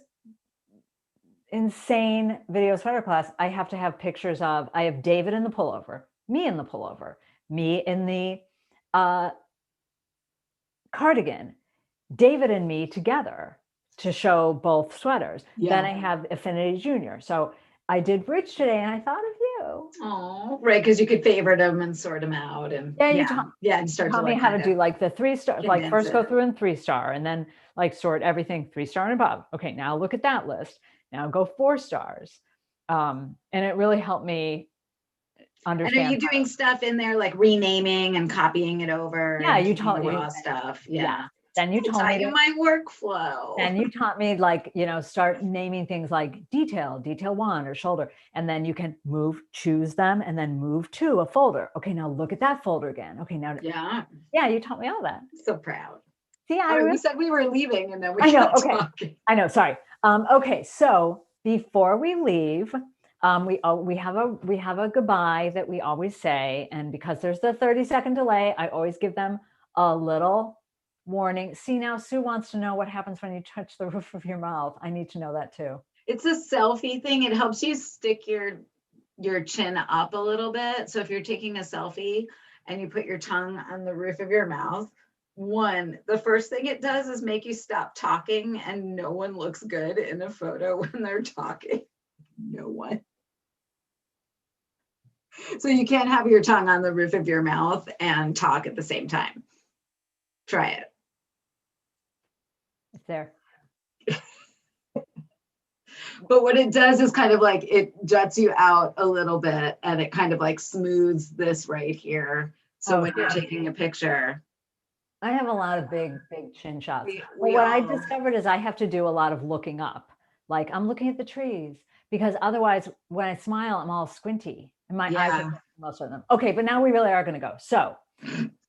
insane video sweater class, I have to have pictures of, I have David in the pullover, me in the pullover, me in the cardigan, David and me together to show both sweaters. Yeah. Then I have Affinity Junior. So I did Bridge today and I thought of you. Oh, right. Because you could favorite them and sort them out. And and taught me how to do like the 3-star, like first go through in 3-star and then like sort everything 3-star and above. Okay, now look at that list. Now go 4 stars. And it really helped me understand. And are you doing stuff in there like renaming and copying it over? Yeah, you taught me raw stuff. Yeah. Then you told me my workflow. And you taught me like, start naming things like detail 1 or shoulder. And then you can choose them and then move to a folder. Okay, now look at that folder again. Okay, now. Yeah, you taught me all that. I'm so proud. See, we said we were leaving and then we talking. I know, sorry. Okay, so before we leave, we have a goodbye that we always say. And because there's the 30-second delay, I always give them a little warning. See, now Sue wants to know what happens when you touch the roof of your mouth. I need to know that too. It's a selfie thing. It helps you stick your chin up a little bit. So if you're taking a selfie and you put your tongue on the roof of your mouth, the first thing it does is make you stop talking, and no one looks good in a photo when they're talking. No one. So you can't have your tongue on the roof of your mouth and talk at the same time. Try it. It's there. But what it does is kind of like it juts you out a little bit, and it kind of like smooths this right here. So when you're taking a picture. I have a lot of big chin shots. What I discovered is I have to do a lot of looking up. Like I'm looking at the trees, because otherwise when I smile, I'm all squinty and my eyes are most of them. Okay, but now we really are going to go. So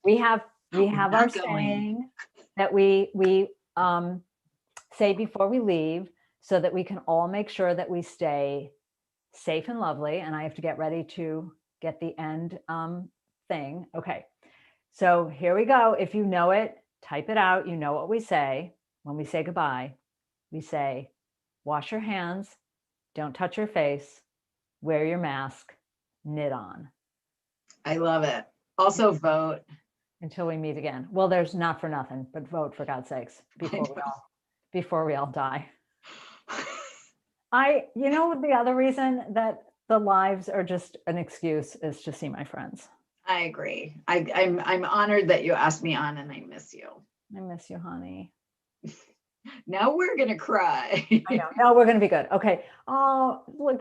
we have our saying that we say before we leave, so that we can all make sure that we stay safe and lovely. And I have to get ready to get the end thing. Okay, so here we go. If you know it, type it out. You know what we say when we say goodbye. We say, wash your hands, don't touch your face, wear your mask, knit on. I love it. Also vote. Until we meet again. Well, there's not for nothing, but vote, for God's sakes, before we all die. The other reason that the lives are just an excuse is to see my friends. I agree. I'm honored that you asked me on, and I miss you. I miss you, honey. Now we're gonna cry. I know. No, we're gonna be good. Okay. Oh, look,